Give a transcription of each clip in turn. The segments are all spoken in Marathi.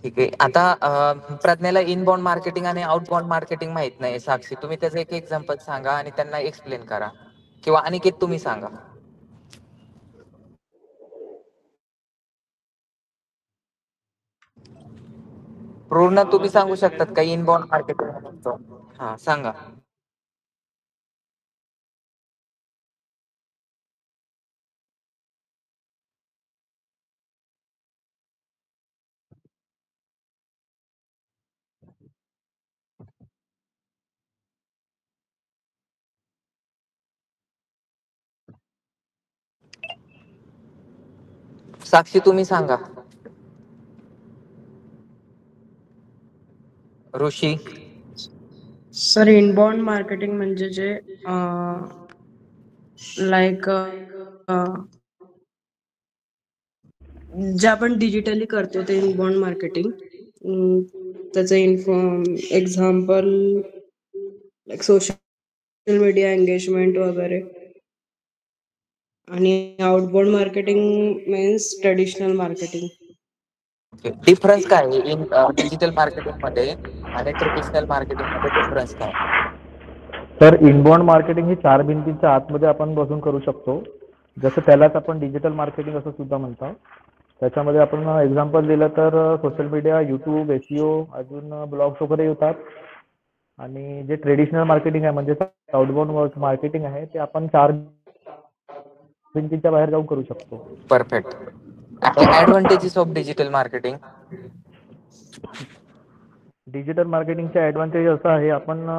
ठीक आहे. आता प्रज्ञाला इनबाउंड मार्केटिंग आणि आउटबाउंड मार्केटिंग माहित नाही. साक्षी, तुम्ही त्याचं एक एक्झाम्पल सांगा आणि त्यांना एक्सप्लेन करा, किंवा अनिकेत तुम्ही सांगा. पूर्ण तुम्ही आवाज सांगू येतोय शकतात का सगळ्यांना? Inbound marketing? हा, सांगा. साक्षी तुम्ही सांगा. ऋषी. सर, इनबाउंड मार्केटिंग म्हणजे जे लाईक जे आपण डिजिटली करतो ते इनबाउंड मार्केटिंग. त्याचं example like social media engagement वगैरे. आणि outbound marketing means traditional marketing. Difference काय आहे इन डिजिटल मार्केटिंग मध्ये आणि ट्रेडिशनल मार्केटिंग मध्ये? डिफरन्स काय? तर इनबाउंड मार्केटिंग ही 4 भिंतींच्या आतमध्ये आपण बसून करू शकतो. जसं त्यालाच आपण डिजिटल मार्केटिंग असं सुद्धा म्हणतो. त्याच्यामध्ये आपण एक्झाम्पल दिलं तर सोशल मीडिया, युट्यूब, एसईओ, अजून ब्लॉग्स वगैरे येतात. आणि जे ट्रेडिशनल मार्केटिंग आहे म्हणजे आउटबाउंड मार्केटिंग आहे ते आपण 4 भिंतीच्या बाहेर जाऊन करू शकतो. Perfect. Advantages of digital marketing. Digital मार्केटिंगचे ऍडव्हान्टेज असं आहे, आपण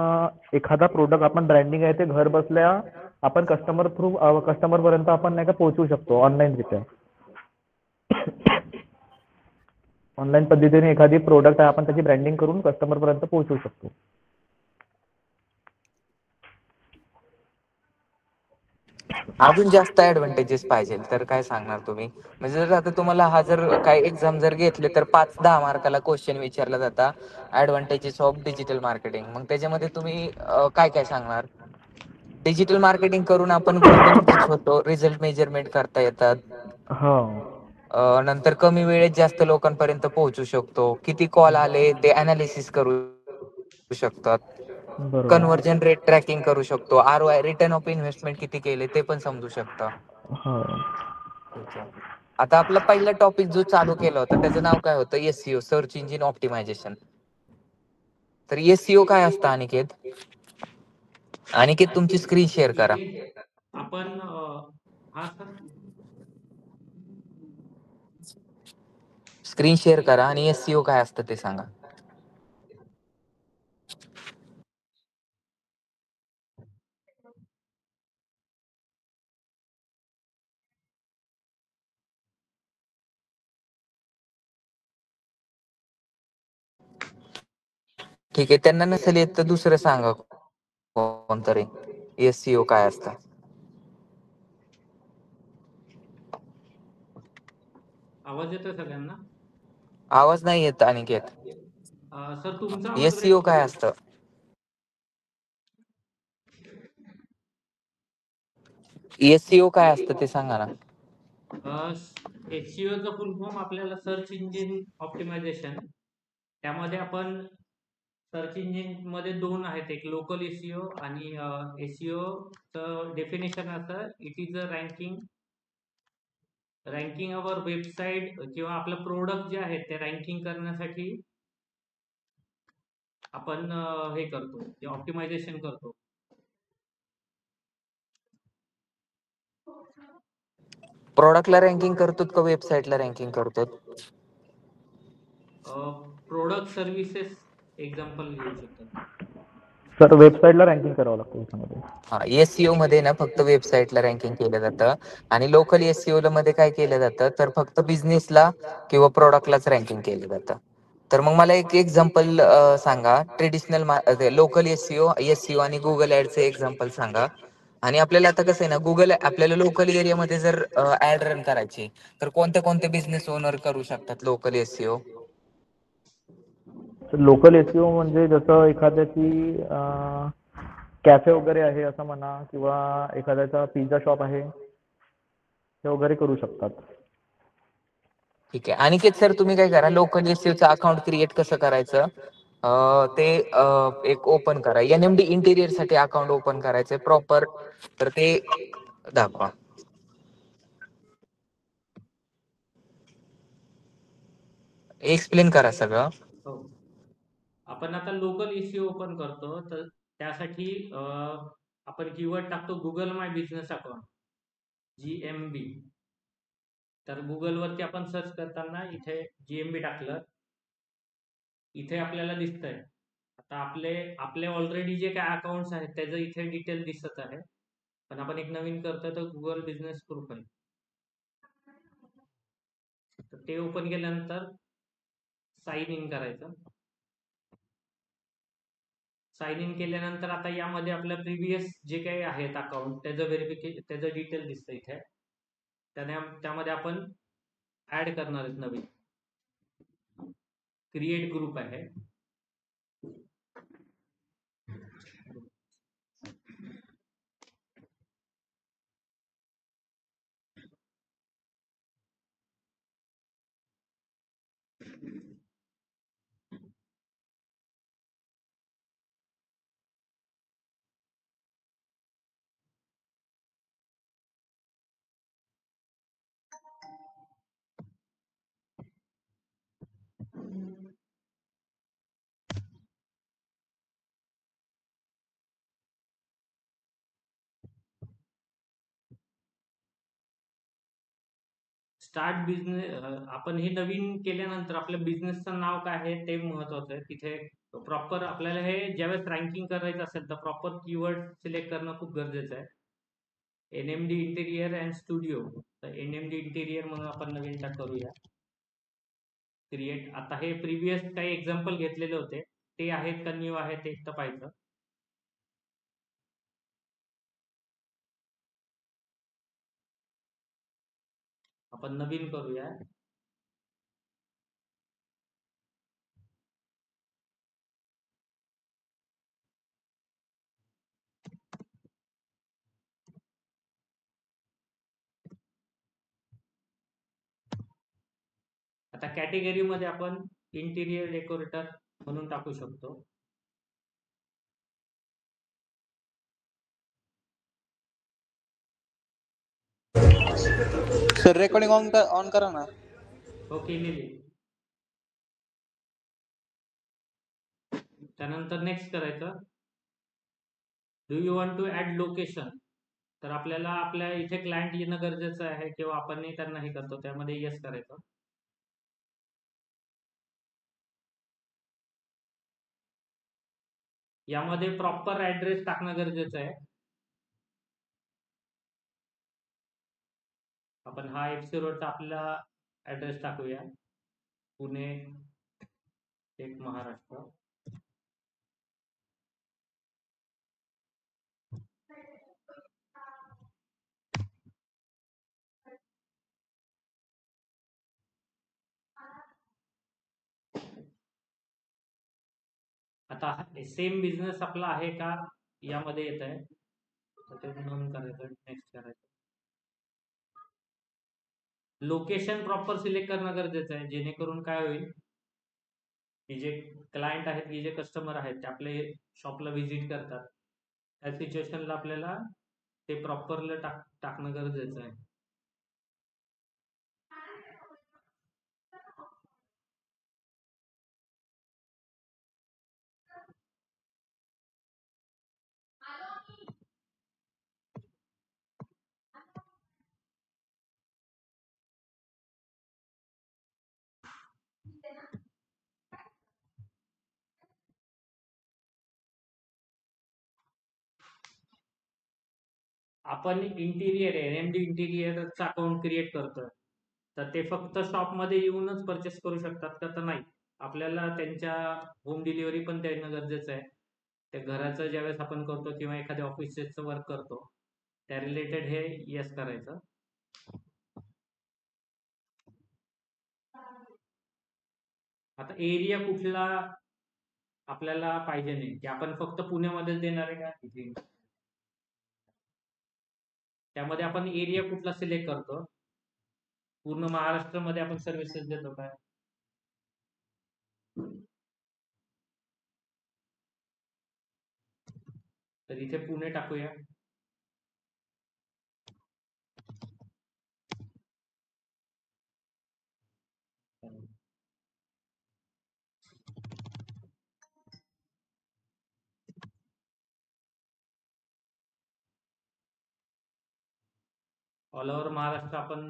एखादा प्रोडक्ट आपण ब्रँडिंग आहे ते घर बसल्या आपण कस्टमर पर्यंत आपण नाही का पोहोचवू शकतो ऑनलाईनरित्या. ऑनलाईन पद्धतीने एखादी प्रोडक्ट आहे आपण त्याची ब्रँडिंग करून कस्टमर पर्यंत पोहोचवू शकतो. अजून जास्त ऍडव्हान्टेजेस पाहिजे तर काय सांगणार तुम्ही? म्हणजे जर आता तुम्हाला हा जर काय एक्झाम जर घेतले तर 5-10 मार्काला क्वेश्चन विचारला जाता ऍडव्हान्टेजेस ऑफ डिजिटल मार्केटिंग, मग त्याच्यामध्ये तुम्ही काय काय सांगणार? डिजिटल मार्केटिंग करून आपण गुंतवणूक होतो, रिझल्ट मेजरमेंट करता येतात. हो. नंतर कमी वेळेत जास्त लोकांपर्यंत पोहोचू शकतो. किती कॉल आले ते अनालिसिस करू शकतात. बरोबर. कन्व्हर्जन रेट ट्रॅकिंग करू शकतो. ROI, रिटर्न ऑफ इन्व्हेस्टमेंट किती केले ते पण समजू शकता. हो. ठीक आहे. आता आपला पहिला टॉपिक जो चालू केला होता त्याचं नाव काय होतं? SEO, search engine optimisation. तर SEO काय असतं अनिकेत? अनिकेत तुमची स्क्रीन शेअर ठीक करा. आहे. आपण हा सर स्क्रीन शेअर करा आणि SEO काय असतं ते सांगा. ठीक आहे. त्यांना नसेल येत तर दुसरं सांगा कोणतरी. SEO काय असतं? आवाज येतोय सगळ्यांना? आवाज नाही येत अनिकेत. सर तुमचा आवाज ब्रेक SEO होतोय काय सर. असतं? SEO काय असतं ते सांगा ना. SEO चा फुल फॉर्म आपल्याला सर्च इंजिन ऑप्टिमायझेशन. त्यामध्ये आपण सर्च इंजिन मध्ये 2 आहेत, एक लोकल SEO आणि SEO चं डेफिनेशन असं, it is a ranking our website किंवा आपलं प्रोडक्ट जे आहे ते रँकिंग करण्यासाठी आपण हे करतो, ते ऑप्टिमायझेशन करतो. प्रोडक्टला रँकिंग करतो का वेबसाईटला रँकिंग करतो? प्रोडक्ट सर्व्हिसेस एक्झाम्पल घेऊ शकतात. सर, वेबसाईटला रँकिंग करावं लागतं त्याच्यामध्ये. हा, SEO मध्ये ना फक्त वेबसाईटला रँकिंग केलं जातं आणि लोकल SEO मध्ये काय केलं जातं तर फक्त बिझनेसला किंवा प्रोडक्टलाच रँकिंग केलं जातं. तर मग मला एक एक्झाम्पल सांगा. ट्रेडिशनल लोकल SEO आणि गुगल ऍडचे एक्झाम्पल सांगा. आणि आपल्याला आता कसं आहे ना, आपल्याला लोकल एरियामध्ये जर ऍड रन करायची तर कोणते कोणते बिझनेस ओनर करू शकतात लोकल SEO? लोकल एसईओ म्हणजे जसं एखाद्याची कॅफे वगैरे आहे असं म्हणा, किंवा एखाद्याचा पिझ्झा शॉप आहे, ते वगैरे करू शकतात. ठीक आहे. अनिकेत सर, तुम्ही काय करा, लोकल एसईओचं अकाउंट क्रिएट कसं करायचं ते एक ओपन करा. NMD इंटिरियर साठी अकाउंट ओपन करायचंय प्रॉपर, तर ते दाखवा. एक्सप्लेन करा सगळं. हो. आपण आता लोकल एसईओ ओपन करतो, तर त्यासाठी आपण कीवर्ड टाकतो Google My business account, GMB. तर गुगलवरती आपण सर्च करताना इथे GMB टाकलं, इथे आपल्याला दिसतंय. आता आपले ऑलरेडी जे काय अकाउंट्स आहेत त्याचं इथे डिटेल दिसत आहे, पण आपण एक नवीन करतोय तर गुगल बिझनेस प्रूफ आहे. तर ते ओपन केल्यानंतर साइन इन करायचं. साइन इन केल्यानंतर आता यामध्ये आपल्या प्रिव्हियस जे काही आहेत अकाउंट त्याचं त्याचं डिटेल दिसतं इथे. त्यामध्ये आपण ऍड करणार आहेत नवीन. क्रिएट ग्रुप आहे. स्टार्ट बिझनेस, आपण हे नवीन केल्यानंतर आपल्या बिझनेसचं नाव काय आहे ते महत्वाचं आहे. तिथे प्रॉपर आपल्याला हे ज्यावेळेस रँकिंग करायचं असेल तर प्रॉपर कीवर्ड सिलेक्ट करणं खूप गरजेचं आहे. NMD इंटिरियर अँड स्टुडिओ, तर NMD इंटिरियर म्हणून आपण नवीन टाक करूया. क्रिएट. आता हे प्रिव्हियस काही एक्झाम्पल घेतलेले होते, ते आहेत का न्यू आहेत ते तर पाहायचं. आपण नवीन करूया. आता कॅटेगरी मध्ये आपण इंटिरियर डेकोरेटर म्हणून टाकू शकतो. सर रेकॉर्डिंग ऑन करा ना. हो, केलेली. त्यानंतर नेक्स्ट करायचं. Do you want to add location, तर आपल्याला आपल्या इथे क्लायंट येणं गरजेचं आहे किंवा आपणही त्यांना हे करतो, त्यामध्ये येस करायचं. यामध्ये प्रॉपर ऍड्रेस टाकणं गरजेचं आहे. आपण हा FC रोडचा आपला ऍड्रेस टाकूया, पुणे एक महाराष्ट्र. आता सेम बिझनेस आपला आहे का यामध्ये येत आहे, तर ते नोंद करायचं, नेक्स्ट करायचं. लोकेशन प्रॉपर सिलेक्ट करणं गरजेचं आहे, जेणेकरून काय होईल की जे क्लायंट आहेत की जे कस्टमर आहेत ते आपले शॉपला व्हिजिट करतात, त्या सिच्युएशनला आपल्याला ते प्रॉपरली टाकणं गरजेचं आहे. आपण इंटिरियर NMD इंटिरियरचं अकाउंट क्रिएट करतोय, तर ते फक्त शॉपमध्ये येऊनच परचेस करू शकतात का, तर नाही. आपल्याला त्यांच्या होम डिलिव्हरी पण देणं गरजेचं आहे. त्या घराचं ज्यावेळेस आपण करतो किंवा एखाद्या ऑफिसचं वर्क करतो त्या रिलेटेड हे येस करायचं. आता एरिया कुठला आपल्याला पाहिजे नाही, की आपण फक्त पुण्यामध्येच देणार आहे का, त्यामध्ये आपण एरिया कुठला सिलेक्ट करतो. पूर्ण महाराष्ट्रामध्ये आपण सर्व्हिसेस देतो काय? तर इथे पुणे टाकूया. ऑल ओव्हर महाराष्ट्र आपण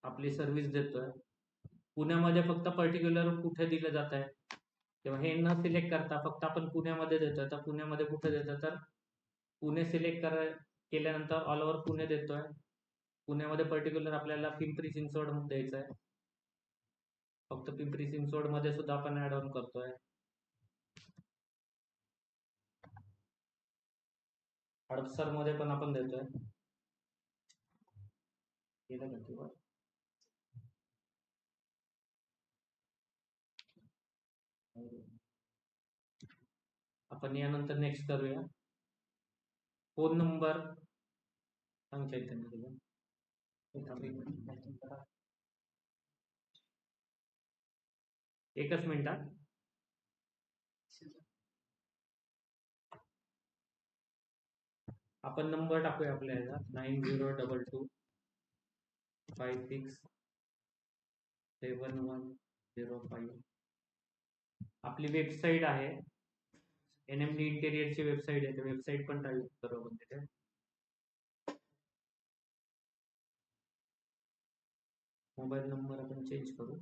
आपली सर्व्हिस देतोय. पुण्यामध्ये फक्त पर्टिक्युलर कुठे दिलं जात आहे तेव्हा हे न सिलेक्ट करता फक्त आपण पुण्यामध्ये देतोय. तर पुण्यामध्ये कुठे देतोय तर पुणे सिलेक्ट केल्यानंतर ऑल ओव्हर पुणे देतोय. पुण्यामध्ये पर्टिक्युलर आपल्याला पिंपरी चिंचवड द्यायचं आहे. फक्त पिंपरी चिंचवड मध्ये सुद्धा आपण ऍड ऑन करतोय. हडपसर मध्ये पण आपण देतोय. आपण यानंतर नेक्स्ट करूया. फोन नंबर सांग चैतन्य तुला. एकच मिनिटात. आपण नंबर टाकूया आपल्या ह्याचा 9022567105. आपली वेबसाईट आहे NMD इंटेरियरची वेबसाईट आहे. वेबसाईट पण टाईप करू आपण तिथे. मोबाईल नंबर आपण चेंज करू.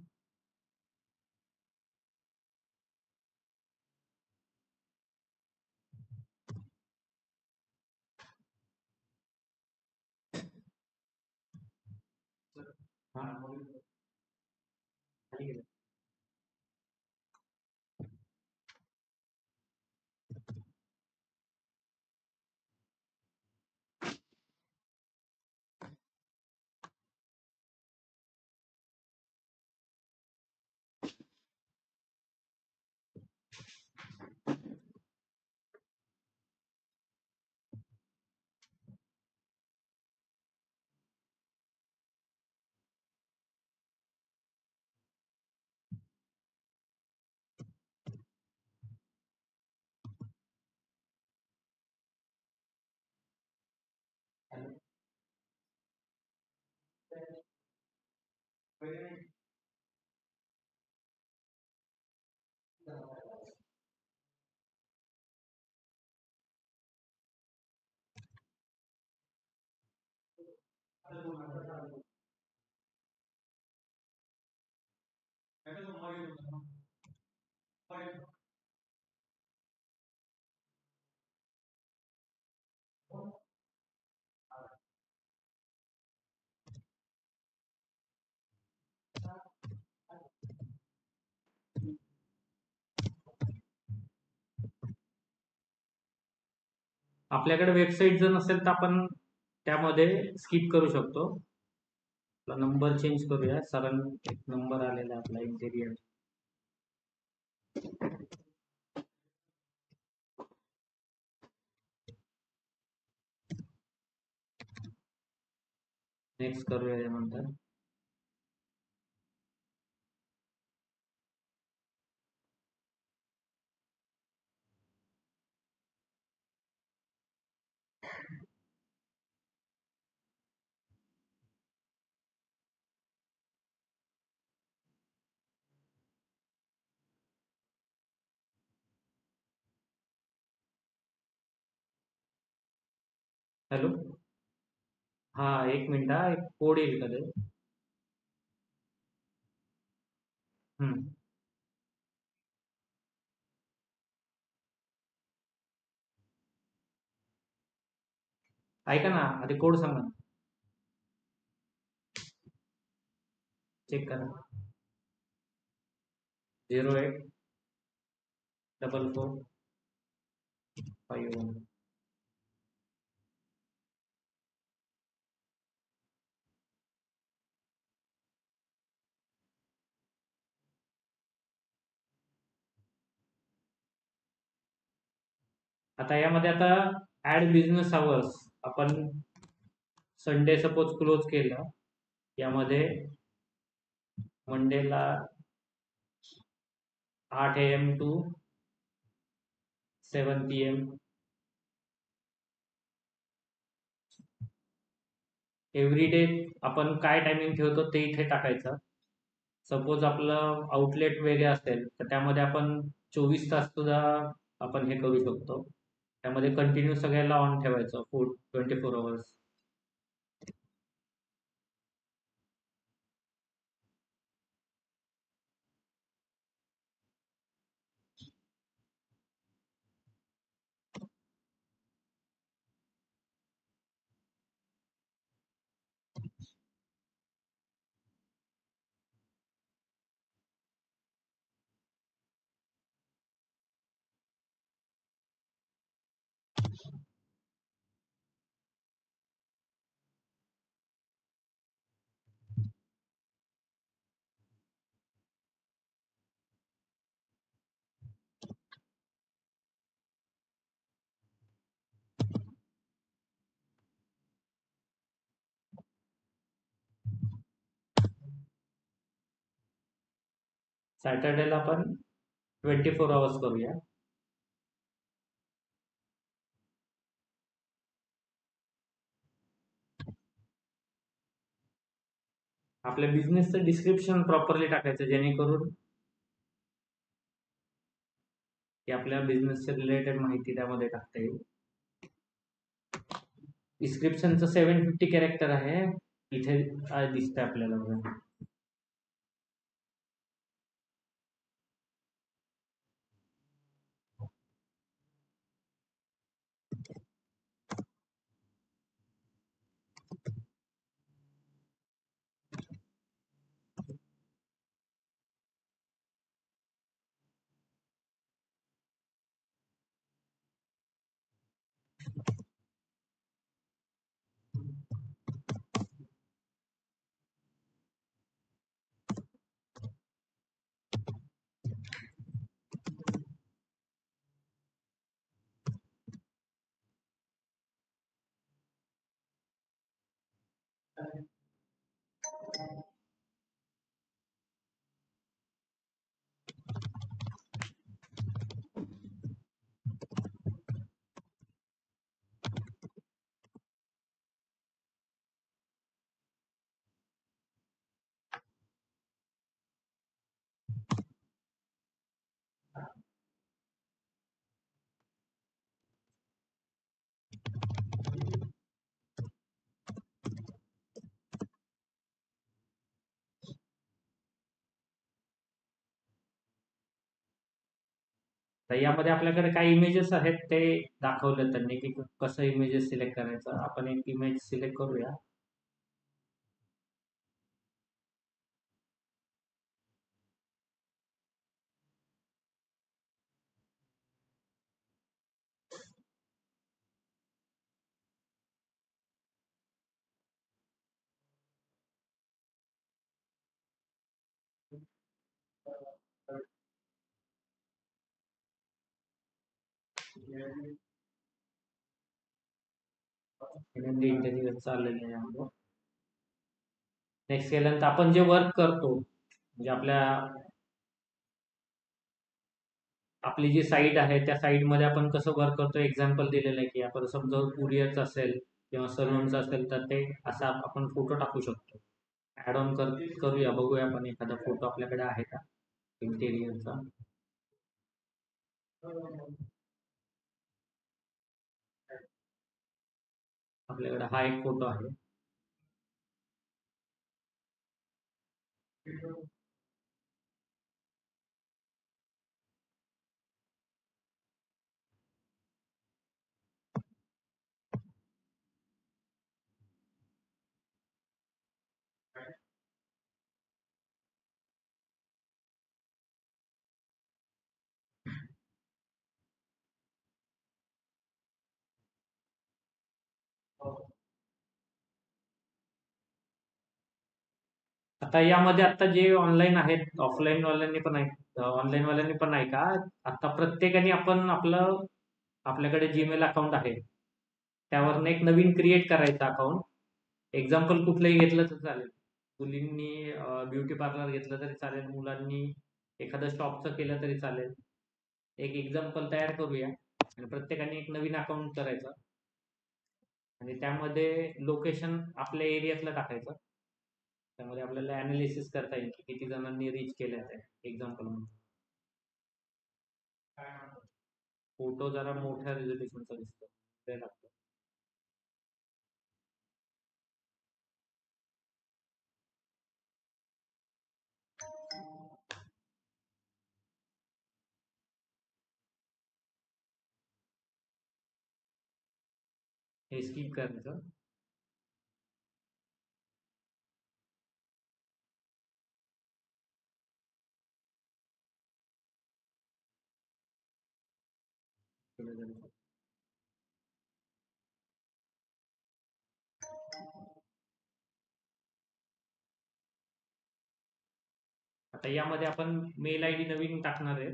आपल्याकडे वेबसाईट जर नसेल तर आपण त्यामध्ये स्किप करू शकतो. नंबर चेंज करूया. सरण एक नंबर आलेला आपला इंटेरियर. नेक्स्ट करूया यानंतर. हॅलो. हा एक मिनिट. एक कोड येईल का ते. ऐका ना आधी कोड सांगा. चेक करा. 084451. आता यामध्ये आता ऍड बिझनेस आवर्स आपण संडे सपोज क्लोज केलं यामध्ये मंडेला 8 AM to 7 PM every day आपण काय टायमिंग ठेवतो ते इथे टाकायचं. सपोज आपलं आउटलेट वेगळे असेल तर त्यामध्ये आपण 24 तास सुद्धा आपण हे करू शकतो. त्यामध्ये कंटिन्यू सगळ्याला ऑन ठेवायचं 24 अवर्स. सॅटर्डेला आपण 24 अवर्स करूया. आपल्या बिझनेसचं डिस्क्रिप्शन प्रॉपरली टाकायचं जेणेकरून की आपल्या बिझनेसच्या रिलेटेड माहिती त्यामध्ये टाकता येईल. डिस्क्रिप्शनचं 750 कॅरेक्टर आहे. इथे दिसतंय आपल्याला बघा. तर यामध्ये आपल्याकडे काही इमेजेस आहेत ते दाखवले त्यांनी की कसं इमेजेस सिलेक्ट करायचं. आपण एक इमेज सिलेक्ट करूया. इंटेलिजन्स चाललेलं आहे यामध्ये. नेक्स्ट केल्यानंतर आपण जे वर्क करतो म्हणजे आपली जी साईट आहे त्या साईट मध्ये आपण कसं वर्क करतो एक्झाम्पल दिलेलं आहे की आपण समजा कुरिअरचं असेल किंवा सलूनचं असेल तर ते असा आपण फोटो टाकू शकतो. ऍड ऑन करूया, बघूया आपण एखादा फोटो आपल्याकडे आहे का इंटेरियरचा. आपल्याकडे हा एक फोटो आहे. आता यामध्ये आता जे ऑनलाईन आहेत ऑफलाईन वाल्यांनी पण आहे ऑनलाईन वाल्यांनी पण आहे का आता प्रत्येकाने आपण आपल्याकडे जीमेल अकाउंट आहे त्यावरनं एक नवीन क्रिएट करायचं अकाउंट. एक्झाम्पल कुठलंही घेतलं तर चालेल. मुलींनी ब्युटी पार्लर घेतलं तरी चालेल, मुलांनी एखादं शॉपचं केलं तरी चालेल. एक एक्झाम्पल तयार करूया आणि प्रत्येकाने एक नवीन अकाउंट करायचं आणि त्यामध्ये लोकेशन आपल्या एरियातलं टाकायचं. त्यामध्ये आपल्याला अनालिसिस करता येईल की किती जणांनी रीच केले आहे. एक्झाम्पल म्हणून फोटो जरा मोठ्या रिझोल्युशनचा दिसतो, ते लागतं. हे स्किप करायचं. आता यामध्ये आपण मेल आयडी नवीन टाकणार आहे.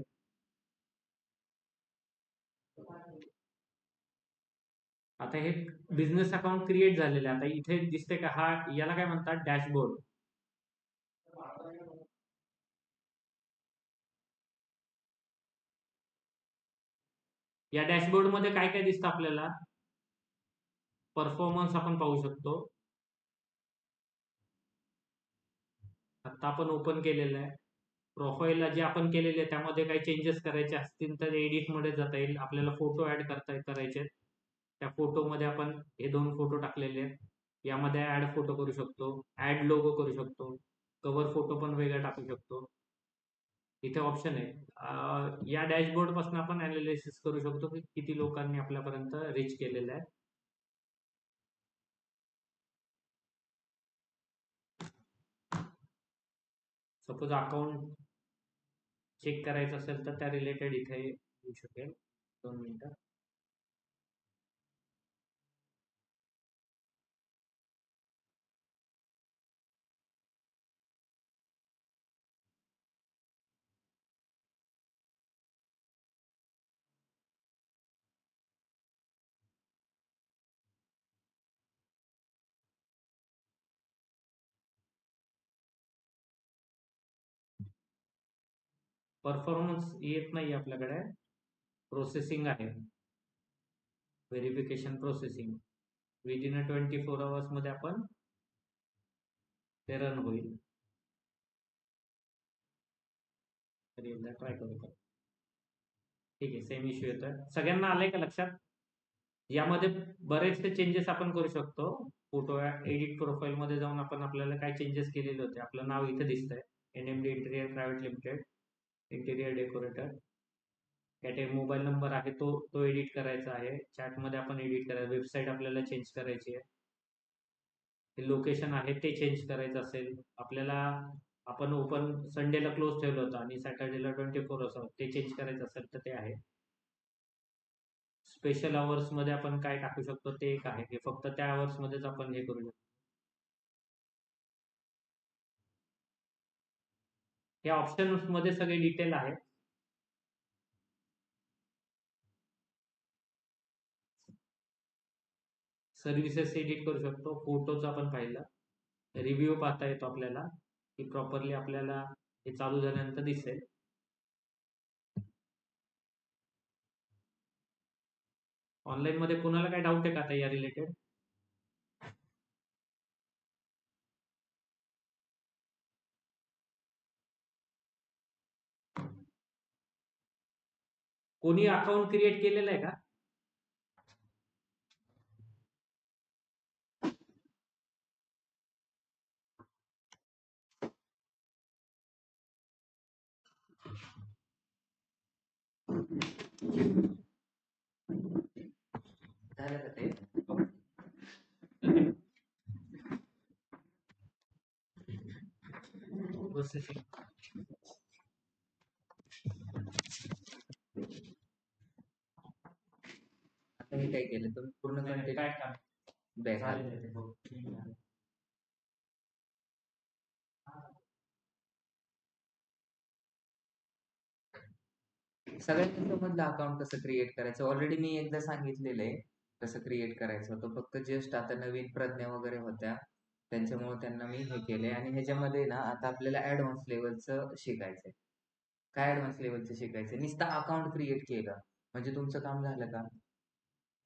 आता हे बिझनेस अकाउंट क्रिएट झालेलं आहे. आता इथे दिसते का, हा याला काय म्हणतात, डॅशबोर्ड. या डॅशबोर्ड मध्ये काय काय दिसतं आपल्याला, परफॉर्मन्स आपण पाहू शकतो. आता आपण ओपन केलेलं आहे. प्रोफाईलला जे आपण केलेले आहे त्यामध्ये काही चेंजेस करायचे असतील तर एडिट मध्ये जाता येईल. आपल्याला फोटो ऍड करायचे. त्या फोटोमध्ये आपण हे 2 फोटो टाकलेले आहेत. यामध्ये ऍड फोटो करू शकतो, ऍड लोगो करू शकतो, कव्हर फोटो पण वेगळा टाकू शकतो. इथे ऑप्शन आहे. या डॅशबोर्ड पासून आपण अनालिसिस करू शकतो की किती लोकांनी आपल्यापर्यंत रीच केलेलं आहे. सपोज अकाउंट चेक करायचं असेल तर त्या रिलेटेड इथे येऊ शकेल. 2 मिनिटं. परफॉर्मन्स येत नाही आपल्याकडे, प्रोसेसिंग आहे, व्हेरिफिकेशन प्रोसेसिंग. विदिन 24 आवर्स मध्ये आपण ते रन होईल. तरी एकदा ट्राय करू. ठीक आहे, सेम इश्यू येतोय. सगळ्यांना आलंय का लक्षात? यामध्ये बरेचसे चेंजेस आपण करू शकतो. फोटो एडिट प्रोफाईल मध्ये जाऊन आपण आपल्याला काय चेंजेस केलेले होते. आपलं नाव इथे दिसतंय, NMD interior private limited, interior decorator. त्याचे मोबाईल नंबर आहे तो एडिट करायचा आहे. चॅट मध्ये आपण एडिट करायचं. वेबसाईट आपल्याला चेंज करायची आहे. लोकेशन आहे ते चेंज करायचं असेल आपल्याला, आपण ओपन संडेला क्लोज ठेवलं होतं आणि सॅटर्डेला 24 असं ते चेंज करायचं असेल तर ते आहे. स्पेशल आवर्स मध्ये आपण काय टाकू शकतो ते एक आहे, फक्त त्या आवर्स मध्येच आपण हे करू शकतो. या ऑप्शन्स मध्ये सगळे डिटेल आहे. सर्व्हिसेस एडिट करू शकतो. फोटोचं आपण पाहिलं. रिव्ह्यू पाहता येतो आपल्याला की प्रॉपरली आपल्याला हे चालू झाल्यानंतर दिसेल. ऑनलाईन मध्ये कोणाला काय डाऊट आहे का आता या रिलेटेड? कोणी अकाउंट क्रिएट केलेलं आहे का? झालं का ते? प्रोसेसिंग. आता मी काय केलं, तुम्ही पूर्ण कंटेंट काय काम बॅक सगळ्यांना समजलं अकाउंट कसं क्रिएट करायचं. ऑलरेडी मी एकदा सांगितलेलं आहे कसं क्रिएट करायचं होतं. फक्त जस्ट आता नवीन प्रज्ञा वगैरे होत्या त्यांच्यामुळे त्यांना मी हे केलंय आणि ह्याच्यामध्ये ना आता आपल्याला ऍडव्हान्स लेवलचं शिकायचंय. काय ऍडव्हान्स लेवलचं शिकायचंय? नुसतं अकाउंट क्रिएट केलं म्हणजे तुमचं काम झालं का?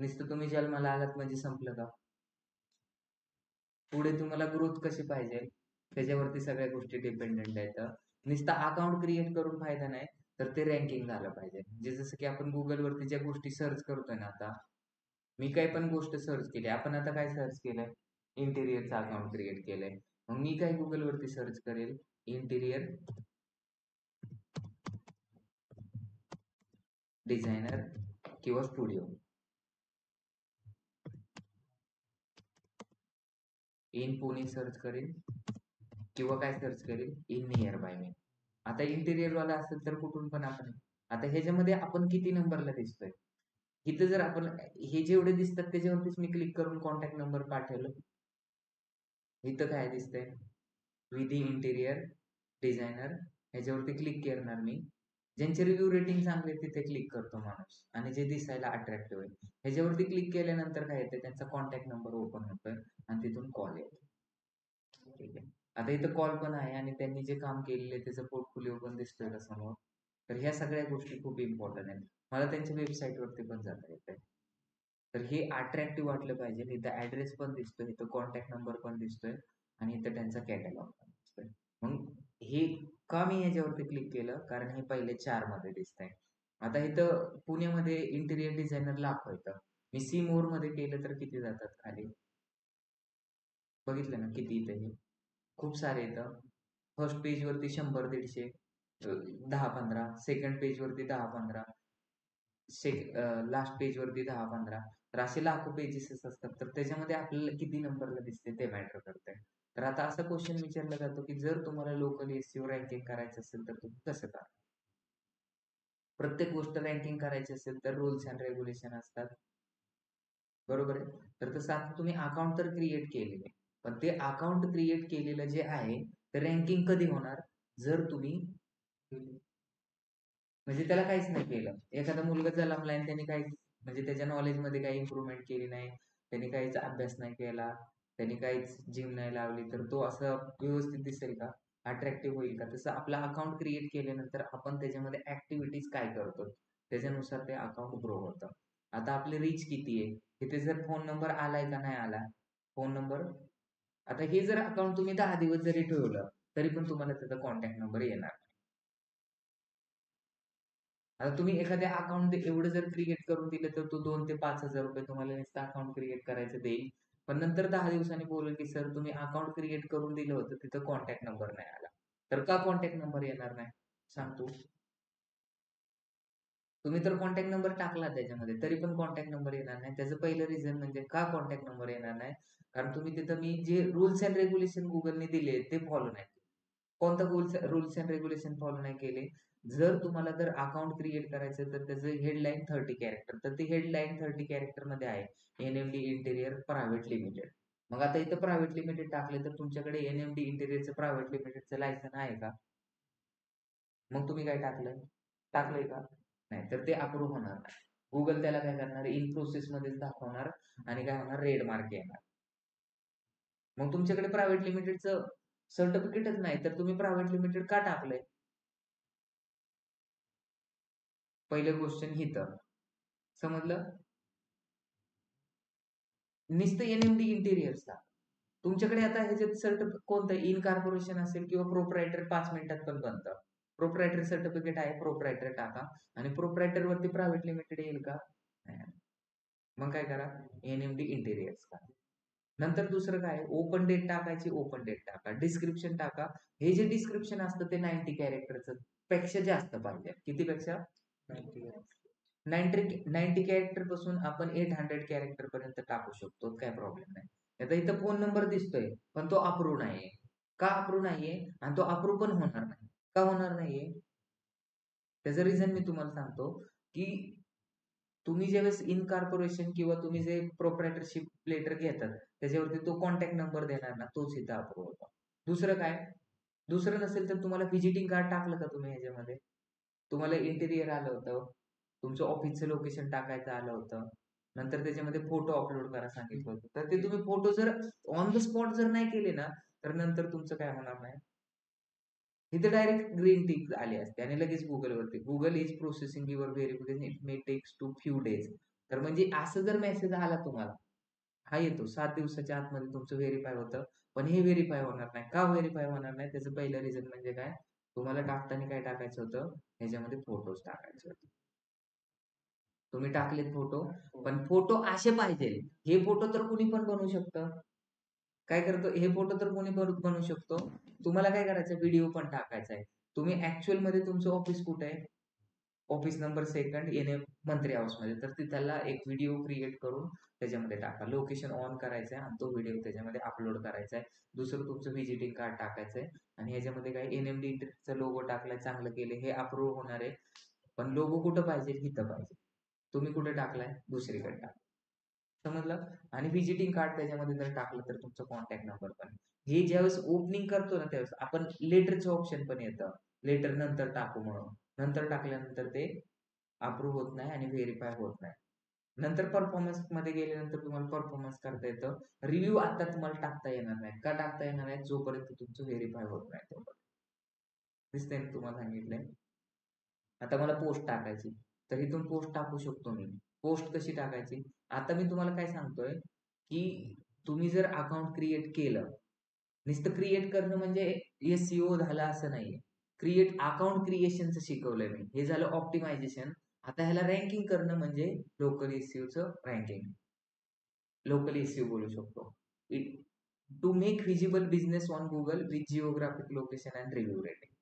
नुसतं तुम्ही जन्माला आलात म्हणजे संपलं का? पुढे तुम्हाला ग्रोथ कशी पाहिजे त्याच्यावरती सगळ्या गोष्टी डिपेंडेंट आहेत. नुसतं अकाउंट क्रिएट करून फायदा नाही, तर ते रँकिंग झालं पाहिजे. म्हणजे जसं की आपण गुगलवरती ज्या गोष्टी सर्च करतोय ना, आता मी काही पण गोष्ट सर्च केली, आपण आता काय सर्च केलंय? इंटिरियरचं अकाउंट क्रिएट केलंय. मग मी काय गुगलवरती सर्च करेल? इंटिरियर डिझायनर किंवा स्टुडिओ इन पुणे सर्च करेल किंवा काय सर्च करेल? इन नियर बाय मी. आता इंटिरियर वाला असेल तर कुठून पण आपण, आता ह्याच्यामध्ये आपण किती नंबरला दिसतोय? इथं जर आपण हे जेवढे दिसतात त्याच्यावरतीच मी क्लिक करून कॉन्टॅक्ट नंबर पाठवलं, इथं काय दिसतंय? विधी इंटिरियर डिझायनर, ह्याच्यावरती क्लिक करणार मी. ज्यांचे रिव्ह्यू रेटिंग चांगले तिथे क्लिक करतो माणूस आणि जे दिसायला अट्रॅक्टिव्ह आहे ह्याच्यावरती क्लिक केल्यानंतर काय येते? त्यांचा कॉन्टॅक्ट नंबर ओपन होतोय आणि तिथून कॉल येतो. ठीक आहे. आता इथं कॉल पण आहे आणि त्यांनी जे काम केलेलं आहे त्याचा पोर्टफोलिओ पण दिसतोय का समोर? तर ह्या सगळ्या गोष्टी खूप इम्पॉर्टंट आहेत. मला त्यांच्या वेबसाईटवरती पण जाता येतंय. तर हे अट्रॅक्टिव्ह वाटलं पाहिजे. इथं ऍड्रेस पण दिसतोय, इथं कॉन्टॅक्ट नंबर पण दिसतोय आणि इथं त्यांचा कॅटलॉग पण दिसतोय. मग हे का मी याच्यावरती क्लिक केलं? कारण हे पहिले 4 मध्ये दिसतंय. आता इथं पुण्यामध्ये इंटिरियर डिझायनर लाखो येतं. मी सी मोर मध्ये केलं तर किती जातात खाली? बघितलं ना किती इथं हे? खूप सारे येतं. फर्स्ट पेज वरती 100-150, 10-15, सेकंड पेज वरती 10-15, लास्ट पेज वरती 10-15, तर असे लाखो पेजेस असतात. तर त्याच्यामध्ये आपल्याला किती नंबरला दिसते ते मॅटर करतंय. तर आता असा क्वेश्चन विचारला जातो की जर तुम्हाला लोकल एसईओ रँकिंग करायचं असेल तर तुम्ही कसं करा? प्रत्येक गोष्ट रँकिंग करायची असेल तर रूल्स अँड रेग्युलेशन असतात, बरोबर आहे. तर तसं आता तुम्ही अकाउंट तर क्रिएट केलेले, पण ते अकाउंट क्रिएट केलेलं जे आहे ते रँकिंग कधी होणार? जर तुम्ही म्हणजे त्याला काहीच नाही केलं. एखादा मुलगा जन्मलाय आणि त्यांनी काही म्हणजे त्याच्या नॉलेजमध्ये काही इम्प्रूव्हमेंट केली नाही, त्यांनी काहीच अभ्यास नाही केला, त्यांनी काहीच जिम नाही लावली, तर तो असं व्यवस्थित दिसेल का? अट्रॅक्टिव्ह होईल का? तसं आपलं अकाउंट क्रिएट केल्यानंतर आपण त्याच्यामध्ये ऍक्टिव्हिटीज काय करतो त्याच्यानुसार ते अकाउंट ग्रो होतं. आता आपली रीच किती आहे? तिथे जर फोन नंबर आलाय का नाही आला? फोन नंबर, आता हे जर अकाउंट तुम्ही 10 दिवस जरी ठेवलं तरी पण तुम्हाला त्याचा कॉन्टॅक्ट नंबर येणार. आता तुम्ही एखाद्या अकाउंट एवढं जर क्रिएट करून दिलं तर तो 2 ते 5,000 रुपये तुम्हाला नुसतं अकाउंट क्रिएट करायचं देईल. पण नंतर 10 दिवसांनी बोलेल की सर तुम्ही अकाउंट क्रिएट करून दिलं होतं तिथं कॉन्टॅक्ट नंबर नाही आला. तर का कॉन्टॅक्ट नंबर येणार नाही? सांगतो. तुम्ही तर कॉन्टॅक्ट नंबर टाकला त्याच्यामध्ये तरी पण कॉन्टॅक्ट नंबर येणार नाही. त्याचं पहिलं रिझन म्हणजे का कॉन्टॅक्ट नंबर येणार नाही? कारण तुम्ही तिथं मी जे रूल्स अँड रेग्युलेशन गुगलने दिले ते फॉलो नाही केले. कोणता रूल्स अँड रेग्युलेशन फॉलो नाही केले? जर तुम्हाला जर अकाउंट क्रिएट करायचं तर त्याचं हेडलाईन 30 कॅरेक्टर, तर ती हेडलाईन 30 कॅरेक्टर मध्ये आहे एनएमडी इंटेरियर प्रायव्हेट लिमिटेड. मग आता इथं प्रायव्हेट लिमिटेड टाकले तर तुमच्याकडे एनएमडी इंटेरियरचं प्रायव्हेट लिमिटेडचं लायसन आहे का? मग तुम्ही काय टाकलंय? टाकलंय का? नाही, तर ते अप्रूव्ह होणार नाही. गुगल त्याला काय करणार? इन प्रोसेस मध्येच दाखवणार आणि काय होणार? रेड मार्क येणार. मग तुमच्याकडे प्रायव्हेट लिमिटेडचं सर्टिफिकेटच नाही तर तुम्ही प्रायव्हेट लिमिटेड का टाकलंय? पहिलं क्वेश्चन हिथं समजलं. नुसतं एनएमडी इंटेरियर्सला तुमच्याकडे आता ह्याच्यात सर्टिफिकेट कोणतं? इन कॉर्पोरेशन असेल किंवा प्रोप्रायटर 5 मिनिटात पण बनतं. प्रोप्रायटर सर्टिफिकेट आहे, प्रोप्रायटर टाका आणि प्रोप्रायटर वरती प्रायव्हेट लिमिटेड येईल का? नाही. मग काय करा? एनएमडी इंटेरियर्स का. नंतर दुसरं काय? ओपन डेट टाकायची, ओपन डेट टाका, डिस्क्रिप्शन टाका. हे जे डिस्क्रिप्शन असतं ते 90 कॅरेक्टरचं पेक्षा जास्त पाहिजे. किती पेक्षा? 90 कॅरेक्टर पासून आपण 800 कॅरेक्टर पर्यंत टाकू शकतो, काय प्रॉब्लेम नाही. आता इथं फोन नंबर दिसतोय पण तो अप्रूव्ह नाहीये. का अप्रूव्ह नाहीये? आणि तो अप्रूव्ह पण होणार नाही. का होणार नाहीये? त्याचं रिझन मी तुम्हाला सांगतो की तुम्ही ज्यावेळेस इन कॉर्पोरेशन किंवा तुम्ही जे प्रोप्रायटरशिप लेटर घेतात त्याच्यावरती तो कॉन्टॅक्ट नंबर देणार ना, तोच इथं अप्रूव्ह होतो. दुसरं काय? दुसरं नसेल तर तुम्हाला व्हिजिटिंग कार्ड टाकलं का तुम्ही ह्याच्यामध्ये? तुम्हाला इंटेरियर आलं होतं, तुमचं ऑफिसचं लोकेशन टाकायचं आलं होतं, नंतर त्याच्यामध्ये फोटो अपलोड करा सांगितलं होतं. तर ते तुम्ही फोटो जर ऑन द स्पॉट जर नाही केले ना, तर नंतर तुमचं काय होणार नाही. इथे डायरेक्ट ग्रीन टिक आली असते आणि लगेच गुगलवरती Google is processing your verification it may takes to few days. तर म्हणजे असं जर मेसेज आला तुम्हाला, हा येतो 7 दिवसाच्या आतमध्ये तुमचं व्हेरीफाय होतं. पण हे व्हेरीफाय होणार नाही. का व्हेरीफाय होणार नाही? त्याचं पहिलं रिझन म्हणजे काय, तुम्हाला टाकताना काय टाकायचं होतं, ह्याच्यामध्ये फोटोज टाकायचे होते. तुम्ही टाकलेत फोटो, पण फोटो असे पाहिजे. हे फोटो तर कुणी पण बनवू शकतं. काय करतो, हे फोटो तर कोणी बनवू शकतो. तुम्हाला काय करायचं, व्हिडिओ पण टाकायचा आहे. तुम्ही ऍक्च्युअल मध्ये तुमचं ऑफिस कुठे आहे, ऑफिस नंबर 2 येणे मंत्री हाऊस मध्ये, तर तिथला एक व्हिडिओ क्रिएट करून त्याच्यामध्ये टाका. लोकेशन ऑन करायचं आहे आणि तो व्हिडिओ त्याच्यामध्ये अपलोड करायचा आहे. दुसरं तुमचं व्हिजिटिंग कार्ड टाकायचंय आणि ह्याच्यामध्ये काय एनएमडी इंटरचा लोगो टाकलाय, चांगलं केले, हे अप्रूव्ह होणार आहे. पण लोगो कुठं पाहिजे, इथं पाहिजे. तुम्ही कुठे टाकलाय, दुसरीकडे टाका. समजलं. आणि व्हिजिटिंग कार्ड त्याच्यामध्ये जर टाकलं तर तुमचा कॉन्टॅक्ट नंबर पण. हे ज्यावेळेस ओपनिंग करतो ना, त्यावेळेस आपण लेटरचं ऑप्शन पण येतं, लेटर नंतर टाकू म्हणून. नंतर टाकल्यानंतर ते अप्रूव्ह होत नाही आणि व्हेरीफाय होत नाही. नंतर परफॉर्मन्स मध्ये गेल्यानंतर तुम्हाला परफॉर्मन्स करता येतं. रिव्ह्यू आता तुम्हाला टाकता येणार नाही. का टाकता येणार नाही? जोपर्यंत तुमचं व्हेरीफाय होत नाही तोपर्यंत. दिसतंय ना तुम्हाला सांगितलंय. आता मला पोस्ट टाकायची, तर इथून पोस्ट टाकू शकतो मी. पोस्ट कशी टाकायची? आता मी तुम्हाला काय सांगतोय, की तुम्ही जर अकाउंट क्रिएट केलं, नुसतं क्रिएट करणं म्हणजे एसईओ झालं असं नाहीये. अकाउंट क्रिएशनचं शिकवलंय मी. हे झालं ऑप्टिमायझेशन. आता ह्याला रँकिंग करणं म्हणजे लोकल एसईओचं रँकिंग. लोकल एसईओ बोलू शकतो. To make visible business on Google with geographic location and review rating.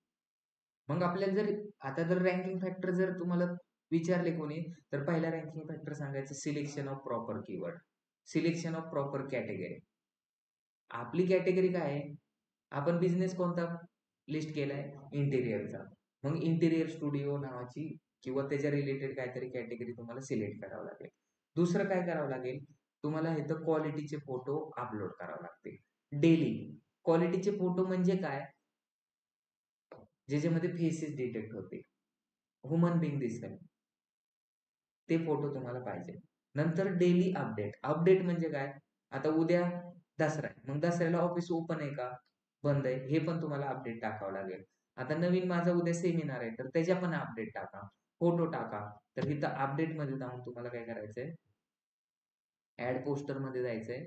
मग आपल्याला जर आता जर रँकिंग फॅक्टर जर तुम्हाला विचारले कोणी, तर पहिला रँकिंग फॅक्टर सांगायचं selection of proper keyword, selection of proper category. आपली कॅटेगरी काय आहे, आपण बिझनेस कोणता लिस्ट केलाय, इंटिरियरचा. मग इंटिरियर स्टुडिओ नावाची किंवा त्याच्या रिलेटेड काहीतरी कॅटेगरी तुम्हाला सिलेक्ट करावं लागेल. दुसरं काय करावं लागेल, तुम्हाला इथं क्वालिटीचे फोटो अपलोड करावे लागतील डेली. क्वालिटीचे फोटो म्हणजे काय, ज्याच्यामध्ये फेसेस डिटेक्ट होते, ह्युमन बिंग दिसेल, ते फोटो तुम्हाला पाहिजे. नंतर डेली अपडेट. अपडेट म्हणजे काय, आता उद्या दसरा आहे, मग दसऱ्याला ऑफिस ओपन आहे का बंद आहे, हे पण तुम्हाला अपडेट टाकावं लागेल. आता नवीन माझा उद्या सेमिनार आहे, तर त्याच्या पण अपडेट टाका, फोटो टाका. तर इथं अपडेट मध्ये जाऊन तुम्हाला काय करायचंय, ऍड पोस्टर मध्ये जायचंय.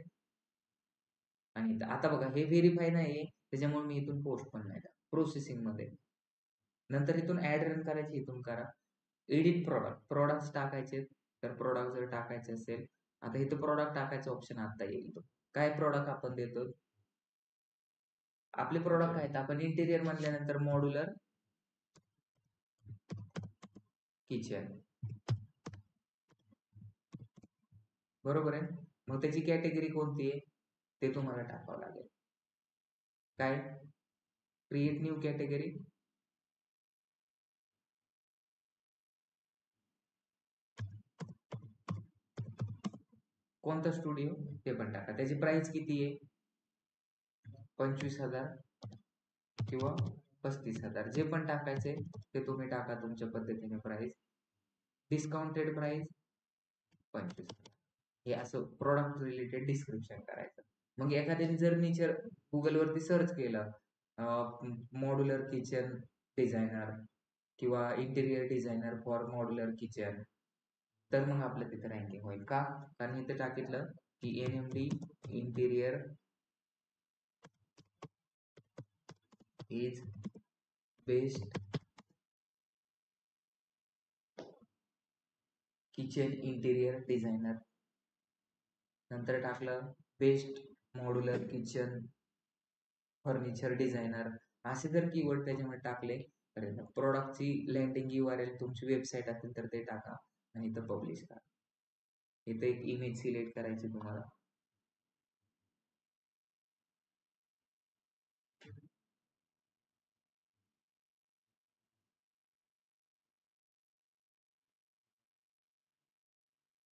आणि आता बघा हे व्हेरीफाय नाहीये, त्याच्यामुळे मी इथून पोस्ट पण नाही, प्रोसेसिंग मध्ये. नंतर इथून ऍड रन करायची, इथून करा. एडिट प्रोडक्ट्स टाकायचे, तर प्रोडक्ट जर टाकायचे असेल, आता इथं प्रोडक्ट टाकायचं ऑप्शन आता येईल. काय प्रोडक्ट आपण देतो, आपले प्रोडक्ट आहेत. आपण इंटिरियर म्हणल्यानंतर मॉड्युलर किचन, बरोबर आहे. मग त्याची कॅटेगरी कोणती आहे ते तुम्हाला टाकावं लागेल. काय, क्रिएट न्यू कॅटेगरी. कोणता स्टुडिओ ते पण टाका. त्याची प्राइस किती आहे, 25,000 किंवा 35,000, जे पण टाकायचे ते तुम्ही टाका तुमच्या पद्धतीने. Price, discounted price 25,000. हे असं प्रोडक्ट रिलेटेड डिस्क्रिप्शन करायचं. मग एखाद्याने जर नेचर गुगलवरती सर्च केलं, मॉड्युलर किचन डिझायनर किंवा interior designer for modular kitchen, तर मग आपलं तिथे रँकिंग होईल. का, कारण इथे टाकितलं की NMD interior is best kitchen interior designer. नंतर टाकलं best modular kitchen furniture designer. असे जर कीवर्ड त्याच्यामध्ये टाकले तर प्रोडक्टची लँडिंग URL तुमची वेबसाईट असेल तर ते टाका आणि इथं पब्लिश करा. इथं एक इमेज सिलेक्ट करायची तुम्हाला.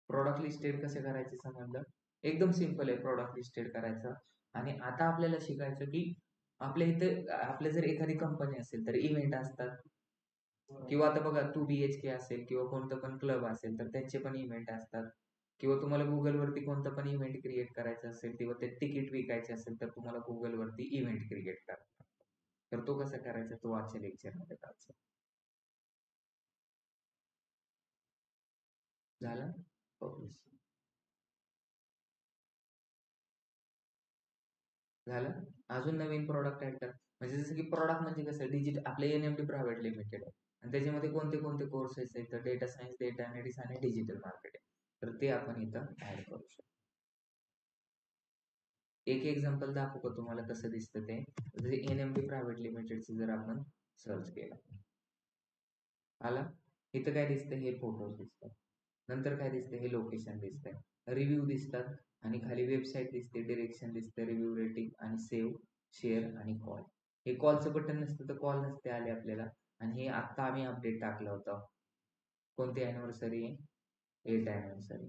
प्रोडक्ट लिस्टेड कसे करायचे समजलं, एकदम सिंपल आहे प्रोडक्ट लिस्टेड करायचं. आणि आता आपल्याला शिकायचं की आपल्या इथे आपल्या जर एखादी कंपनी असेल तर इव्हेंट असतात, किंवा आता बघा 2 BHK असेल किंवा कोणतं पण क्लब असेल तर त्यांचे पण इव्हेंट असतात, किंवा तुम्हाला गुगलवरती कोणतं पण इव्हेंट क्रिएट करायचं असेल किंवा ते तिकीट विकायचे असेल तर तुम्हाला गुगलवरती इव्हेंट क्रिएट करायचा. तर तो कसा करायचा तो आजच्या लेक्चरमध्ये करायचा. झालं पब्लिश झालं. अजून नवीन प्रॉडक्ट ऍड करा. म्हणजे जसं की प्रॉडक्ट म्हणजे कसं डिजिटल आपले एनएमडी प्रायव्हेट लिमिटेड आहे आणि त्याच्यामध्ये कोणते कोणते कोर्सेस आहेत तर डेटा सायन्स, डेटा अनालिटिक्स आणि डिजिटल मार्केटिंग. तर ते आपण इथं ऍड करू शकतो. एक एक्झाम्पल दाखवू का तुम्हाला कसं दिसतं ते. जसे एनएमडी प्रायव्हेट लिमिटेडचे जर आपण सर्च केलं आला इथं काय दिसतं हे फोटोज दिसतात. नंतर काय दिसतं हे लोकेशन दिसतंय, रिव्ह्यू दिसतात आणि खाली वेबसाईट दिसते, डिरेक्शन दिसते, रिव्ह्यू रेटिंग आणि सेव्ह, शेअर आणि कॉल. हे कॉलचं बटन नसतं तर कॉल नसते आले आपल्याला. आणि हे आत्ता आम्ही अपडेट टाकलं होतं. कोणती अॅनिव्हर्सरी आहे? 8 अॅनिव्हर्सरी.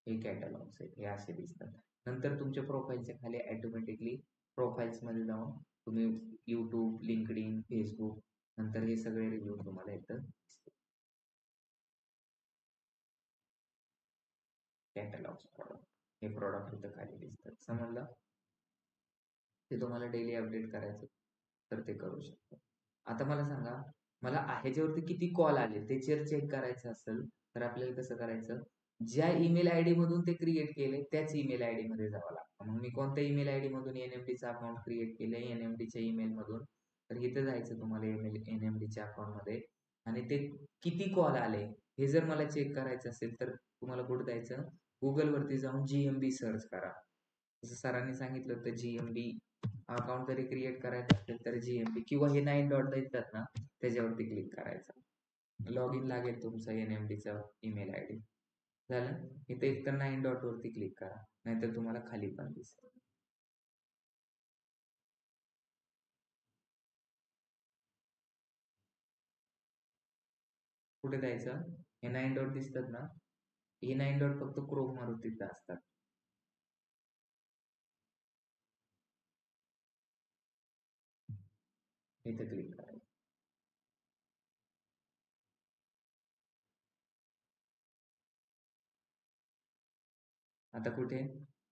हे कॅटलॉग्स आहेत हे असे दिसतात. नंतर तुमच्या प्रोफाईलच्या खाली ऑटोमॅटिकली प्रोफाईल्स मध्ये जाऊन तुम्ही युट्यूब, लिंक्डइन, फेसबुक नंतर हे सगळे रिव्ह्यू तुम्हाला इथं दिसतील. कॅटलॉग्स प्रॉडक्ट हे प्रॉडक्ट इथं खाली दिसतात. समजलं? ते तुम्हाला डेली अपडेट करायचं तर ते करू शकतो. आता मला सांगा मला ह्याच्यावरती किती कॉल आले ते चेक करायचं असेल तर आपल्याला कसं करायचं ज्या ईमेल आयडी मधून ते क्रिएट केले त्याच ईमेल आयडी मध्ये जावं लागतं. मग मी कोणत्या ईमेल आयडी मधून एनएमडीचं अकाउंट क्रिएट केलंय एनएमडीच्या ईमेल मधून तर इथं जायचं तुम्हाला एनएमडीच्या अकाउंट मध्ये आणि ते किती कॉल आले हे जर मला चेक करायचं असेल तर तुम्हाला कुठं जायचं गुगलवरती जाऊन जीएमबी सर्च करा. जसं सरांनी सांगितलं होतं जीएमबी अकाउंट जरी क्रिएट करायचं असेल तर जीएमबी किंवा हे 9 डॉट दिसतात ना त्याच्यावरती क्लिक करायचं. लॉग इन लागेल तुमचा एनएमडीचा ईमेल आयडी. झालं इथे एक तर 9 डॉट वरती क्लिक करा नाहीतर तुम्हाला खाली पण दिसेल. कुठे जायचं हे 9 डॉट दिसतात ना हे 9 डॉट फक्त क्रोम मारुतीत असतात. इथे क्लिक करायचं. आता कुठे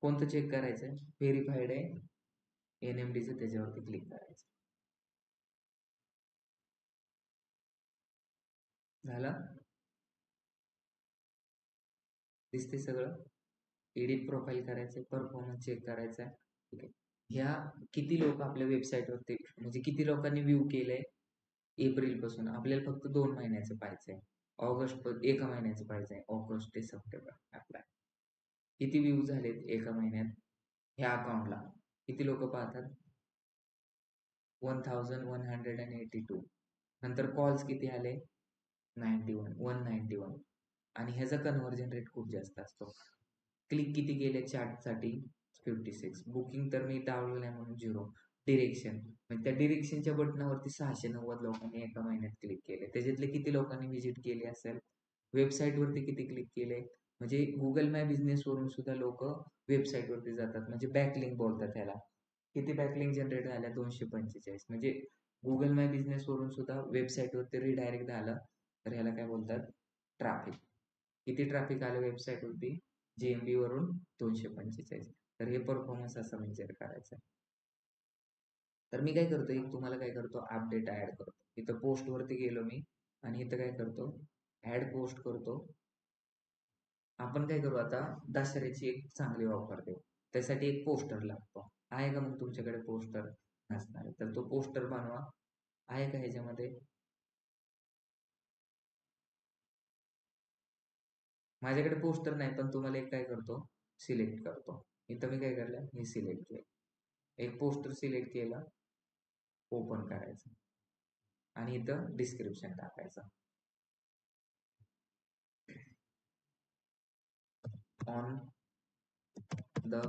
कोणतं चेक करायचं व्हेरीफाईड आहे एनएमडीचं त्याच्यावरती क्लिक करायचं. झालं दिसते सगळं. एडिट प्रोफाईल करायचं परफॉर्मन्स चेक करायचा ठीक आहे. ह्या किती लोक आपल्या वेबसाईटवरती म्हणजे किती लोकांनी व्ह्यू केलंय एप्रिल पासून आपल्याला फक्त 2 महिन्याचं पाहायचंय. ऑगस्ट 1 महिन्याचं पाहायचंय ऑगस्ट ते सप्टेंबर अप्लाय. किती व्ह्यू झालेत एका महिन्यात ह्या अकाउंटला किती लोक पाहतात 1182. नंतर कॉल्स किती आले 191 आणि ह्याचा कन्व्हर्जन रेट खूप जास्त असतो. क्लिक किती केले चॅटसाठी 56. बुकिंग तर मी डावलं नाही म्हणून 0. डिरेक्शन म्हणजे त्या डिरेक्शनच्या बटनावरती 690 लोकांनी एका महिन्यात क्लिक केले. त्याच्यातले किती लोकांनी व्हिजिट केली असेल वेबसाईटवरती किती क्लिक केले म्हणजे गुगल माय बिझनेस वरून सुद्धा लोक वेबसाईटवरती जातात म्हणजे बॅकलिंक बोलतात त्याला. किती बॅकलिंक जनरेट झाल्या 245 म्हणजे गुगल माय बिझनेस वरून सुद्धा वेबसाईटवरती रिडायरेक्ट झालं तर ह्याला काय बोलतात ट्रॅफिक. किती ट्रॅफिक आलं वेबसाईटवरती जीएमबी वरून 245. तर हे परफॉर्मन्स असं मेजर करायचं. तर मी काय करतो एक तुम्हाला काय करतो अपडेट ऍड करतो. इथं पोस्ट वरती गेलो मी आणि इथं काय करतो ऍड पोस्ट करतो. आपण काय करू आता दसऱ्याची एक चांगली ऑफर देऊ त्यासाठी एक पोस्टर लागतो. आहे का मग तुमच्याकडे पोस्टर नसणार तर तो पोस्टर बनवा. आहे का ह्याच्यामध्ये माझ्याकडे पोस्टर नाही पण तुम्हाला एक काय करतो सिलेक्ट करतो. इथं मी काय करलं हे सिलेक्ट केलं. एक पोस्टर सिलेक्ट केला ओपन करायचं आणि इथं डिस्क्रिप्शन टाकायचं. ऑन द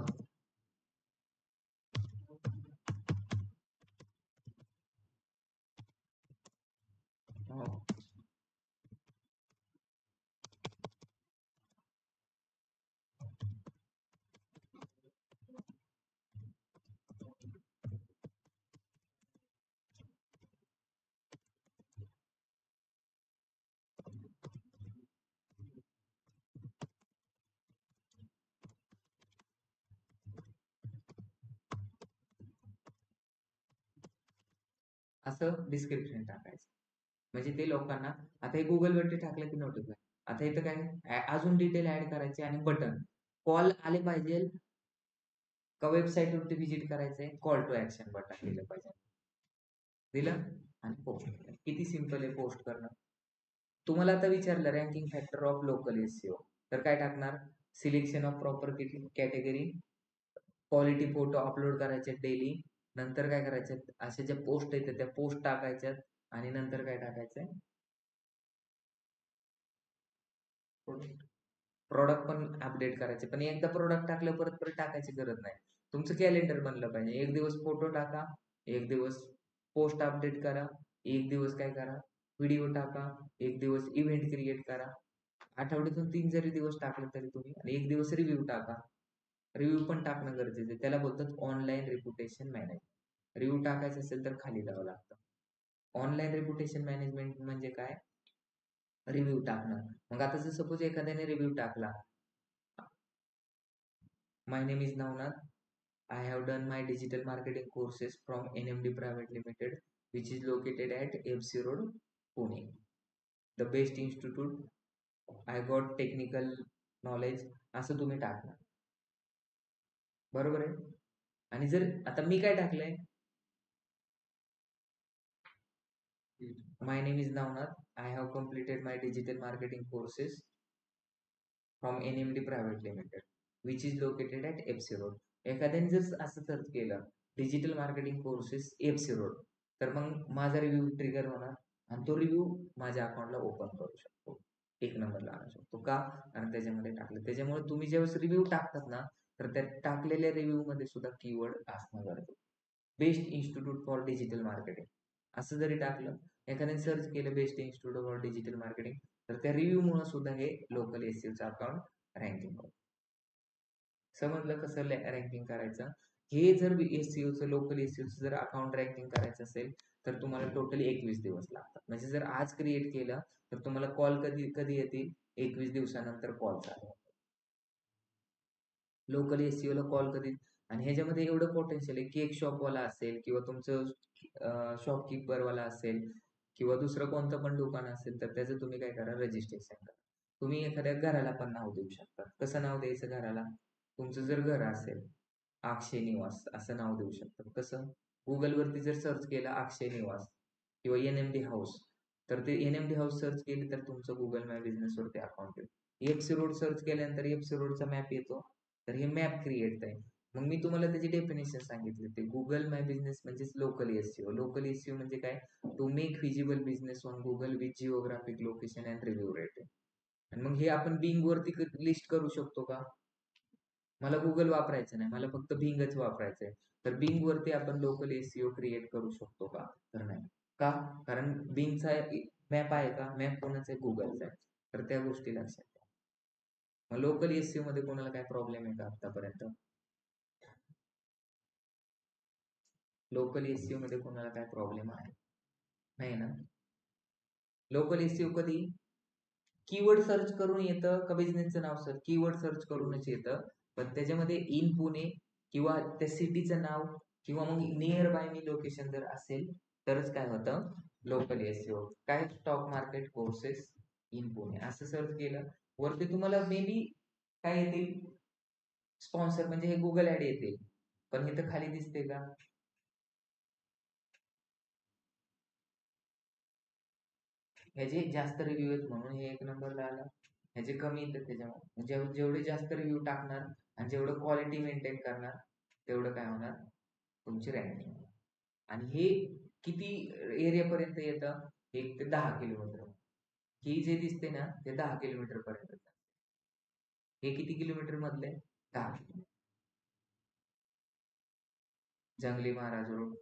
असं डिस्क्रिप्शन टाकायचं. म्हणजे ते लोकांना आता हे गुगलवरती टाकलं की नोटिफाय. आता इथं काय अजून डिटेल ऍड करायचे आणि बटन कॉल आले पाहिजे का वेबसाईट वरती व्हिजिट करायचंय, कॉल टू ऍक्शन बटन दिलं पाहिजे. दिलं आणि पोस्ट. किती सिंपल आहे पोस्ट करणं. तुम्हाला आता विचारलं ranking factor of local SEO, तर काय टाकणार? Selection of proper category, quality photo upload करायचे डेली, नंतर काय करायचं अशा ज्या पोस्ट येतात त्या पोस्ट टाकायच्यात आणि नंतर काय टाकायचंय प्रोडक्ट पण अपडेट करायचे. पण एकदा प्रोडक्ट टाकलं परत परत टाकायची गरज नाही. तुमचं कॅलेंडर बनलं पाहिजे. एक दिवस फोटो टाका, एक दिवस पोस्ट अपडेट करा, एक दिवस काय करा व्हिडिओ टाका, एक दिवस इव्हेंट क्रिएट करा. आठवड्यातून 3 जरी दिवस टाकले तरी तुम्ही, आणि एक दिवस रिव्ह्यू टाका. रिव्ह्यू पण टाकणं गरजेचं आहे. त्याला बोलतात ऑनलाईन रेप्युटेशन मॅनेजमेंट. रिव्ह्यू टाकायचं असेल तर खाली जावं लागतं. ऑनलाईन रेप्युटेशन मॅनेजमेंट म्हणजे काय? रिव्ह्यू टाकणं. मग आता जर सपोज एखाद्याने रिव्ह्यू टाकला, my name is Navnath, I have done my digital marketing courses from NMD Private Limited, which is located at FC Road, Pune. The best institute. I got technical knowledge. असं तुम्ही टाकणार. बरोबर आहे. आणि जर आता मी काय टाकलंय, my name is Navnath, I have completed my digital marketing courses from NMD private limited which is located at FC road. एखाद्याने जर असं सर्च केलं digital marketing courses FC road, तर मग माझा रिव्ह्यू ट्रिगर होणार आणि तो रिव्ह्यू माझ्या अकाउंटला ओपन करू शकतो, 1 नंबरला आणू शकतो. का? कारण त्याच्यामध्ये टाकलं. त्याच्यामुळे तुम्ही ज्यावेळेस रिव्ह्यू टाकतात ना, तर त्या टाकलेल्या रिव्ह्यू मध्ये सुद्धा कीवर्ड असणं गरजेचं. Best institute for digital marketing असं जरी टाकलं, एखाद्याने सर्च केलं best institute for digital marketing, तर त्या रिव्ह्यू मुळे सुद्धा हे लोकल एसईओचं अकाउंट रँकिंग होतं. समजलं कसं रँकिंग करायचं? हे जर एसईओचं लोकल एसईओचं जर अकाउंट रँकिंग करायचं असेल तर तुम्हाला टोटली 21 दिवस लागतात. म्हणजे जर आज क्रिएट केलं तर तुम्हाला कॉल कधी कधी येतील? 21 दिवसानंतर कॉल चालू होतात. लोकल एसईओला कॉल कधी? आणि ह्याच्यामध्ये एवढं पोटेन्शियल आहे, केक शॉपवाला असेल किंवा तुमचं शॉपकीपरवाला असेल किंवा दुसरं कोणतं पण दुकान असेल, तर त्याचं तुम्ही काय करा, रजिस्ट्रेशन करा. तुम्ही एखाद्या घराला पण नाव देऊ शकता. कसं नाव द्यायचं घराला? तुमचं जर घर असेल अक्षय निवास असं नाव देऊ शकता. कसं? गुगलवरती जर सर्च केलं अक्षय निवास किंवा NMD हाऊस, तर ते NMD हाऊस सर्च केले तर तुमचं गुगल माय बिझनेसवरती अकाउंट येईल. FC रोड सर्च केल्यानंतर FC रोडचा मॅप येतो, तर हे मॅप क्रिएट आहे. मग मी तुम्हाला त्याची डेफिनेशन सांगितली. ते गुगल माय बिझनेस म्हणजेच लोकल एसईओ. लोकल एसईओ म्हणजे काय? To make feasible business on Google with geographic location and review rating. आणि मग हे आपण बिंग वरती लिस्ट करू शकतो का? मला गुगल वापरायचं नाही, मला फक्त बिंगच वापरायचं आहे, तर बिंग वरती आपण लोकल एसईओ क्रिएट करू शकतो का? तर नाही. का? कारण बिंगचा मॅप आहे का? मॅप कोणाचा आहे? गुगलचा आहे. तर त्या गोष्टी लक्षात घ्या. मग लोकल एसईओ मध्ये कोणाला काय प्रॉब्लेम आहे का आतापर्यंत? लोकल एसईओ मध्ये कोणाला काय प्रॉब्लेम आहे? नाही ना. लोकल एसईओ कधी कीवर्ड सर्च करून येतं का बिझनेसचं नाव सर्च? कीवर्ड सर्च करूनच येतं, पण त्याच्यामध्ये इन पुणे किंवा त्या सिटीचं नाव किंवा मग नियर बाय मी लोकेशन जर असेल तरच काय होतं, लोकल एसईओ. काय? Stock market courses in Pune असं सर्च केलं, वरती तुम्हाला मे बी काय येतील? स्पॉन्सर म्हणजे हे गुगल ऍड येतील. पण इथं खाली दिसते का? ह्याचे जास्त रिव्ह्यू आहेत म्हणून हे 1 नंबरला आलं. ह्याचे कमी येतात त्याच्यामुळे. जेवढे जास्त रिव्ह्यू टाकणार आणि जेवढं क्वालिटी मेंटेन करणार तेवढं काय होणार? तुमची रँकिंग. आणि हे किती एरियापर्यंत येतं? 1 ते 10 किलोमीटर. ही जे दिसते ना ते 10 किलोमीटर पर्यंत. हे किती किलोमीटर मधले? 10 kilometre. Jangli Maharaj road,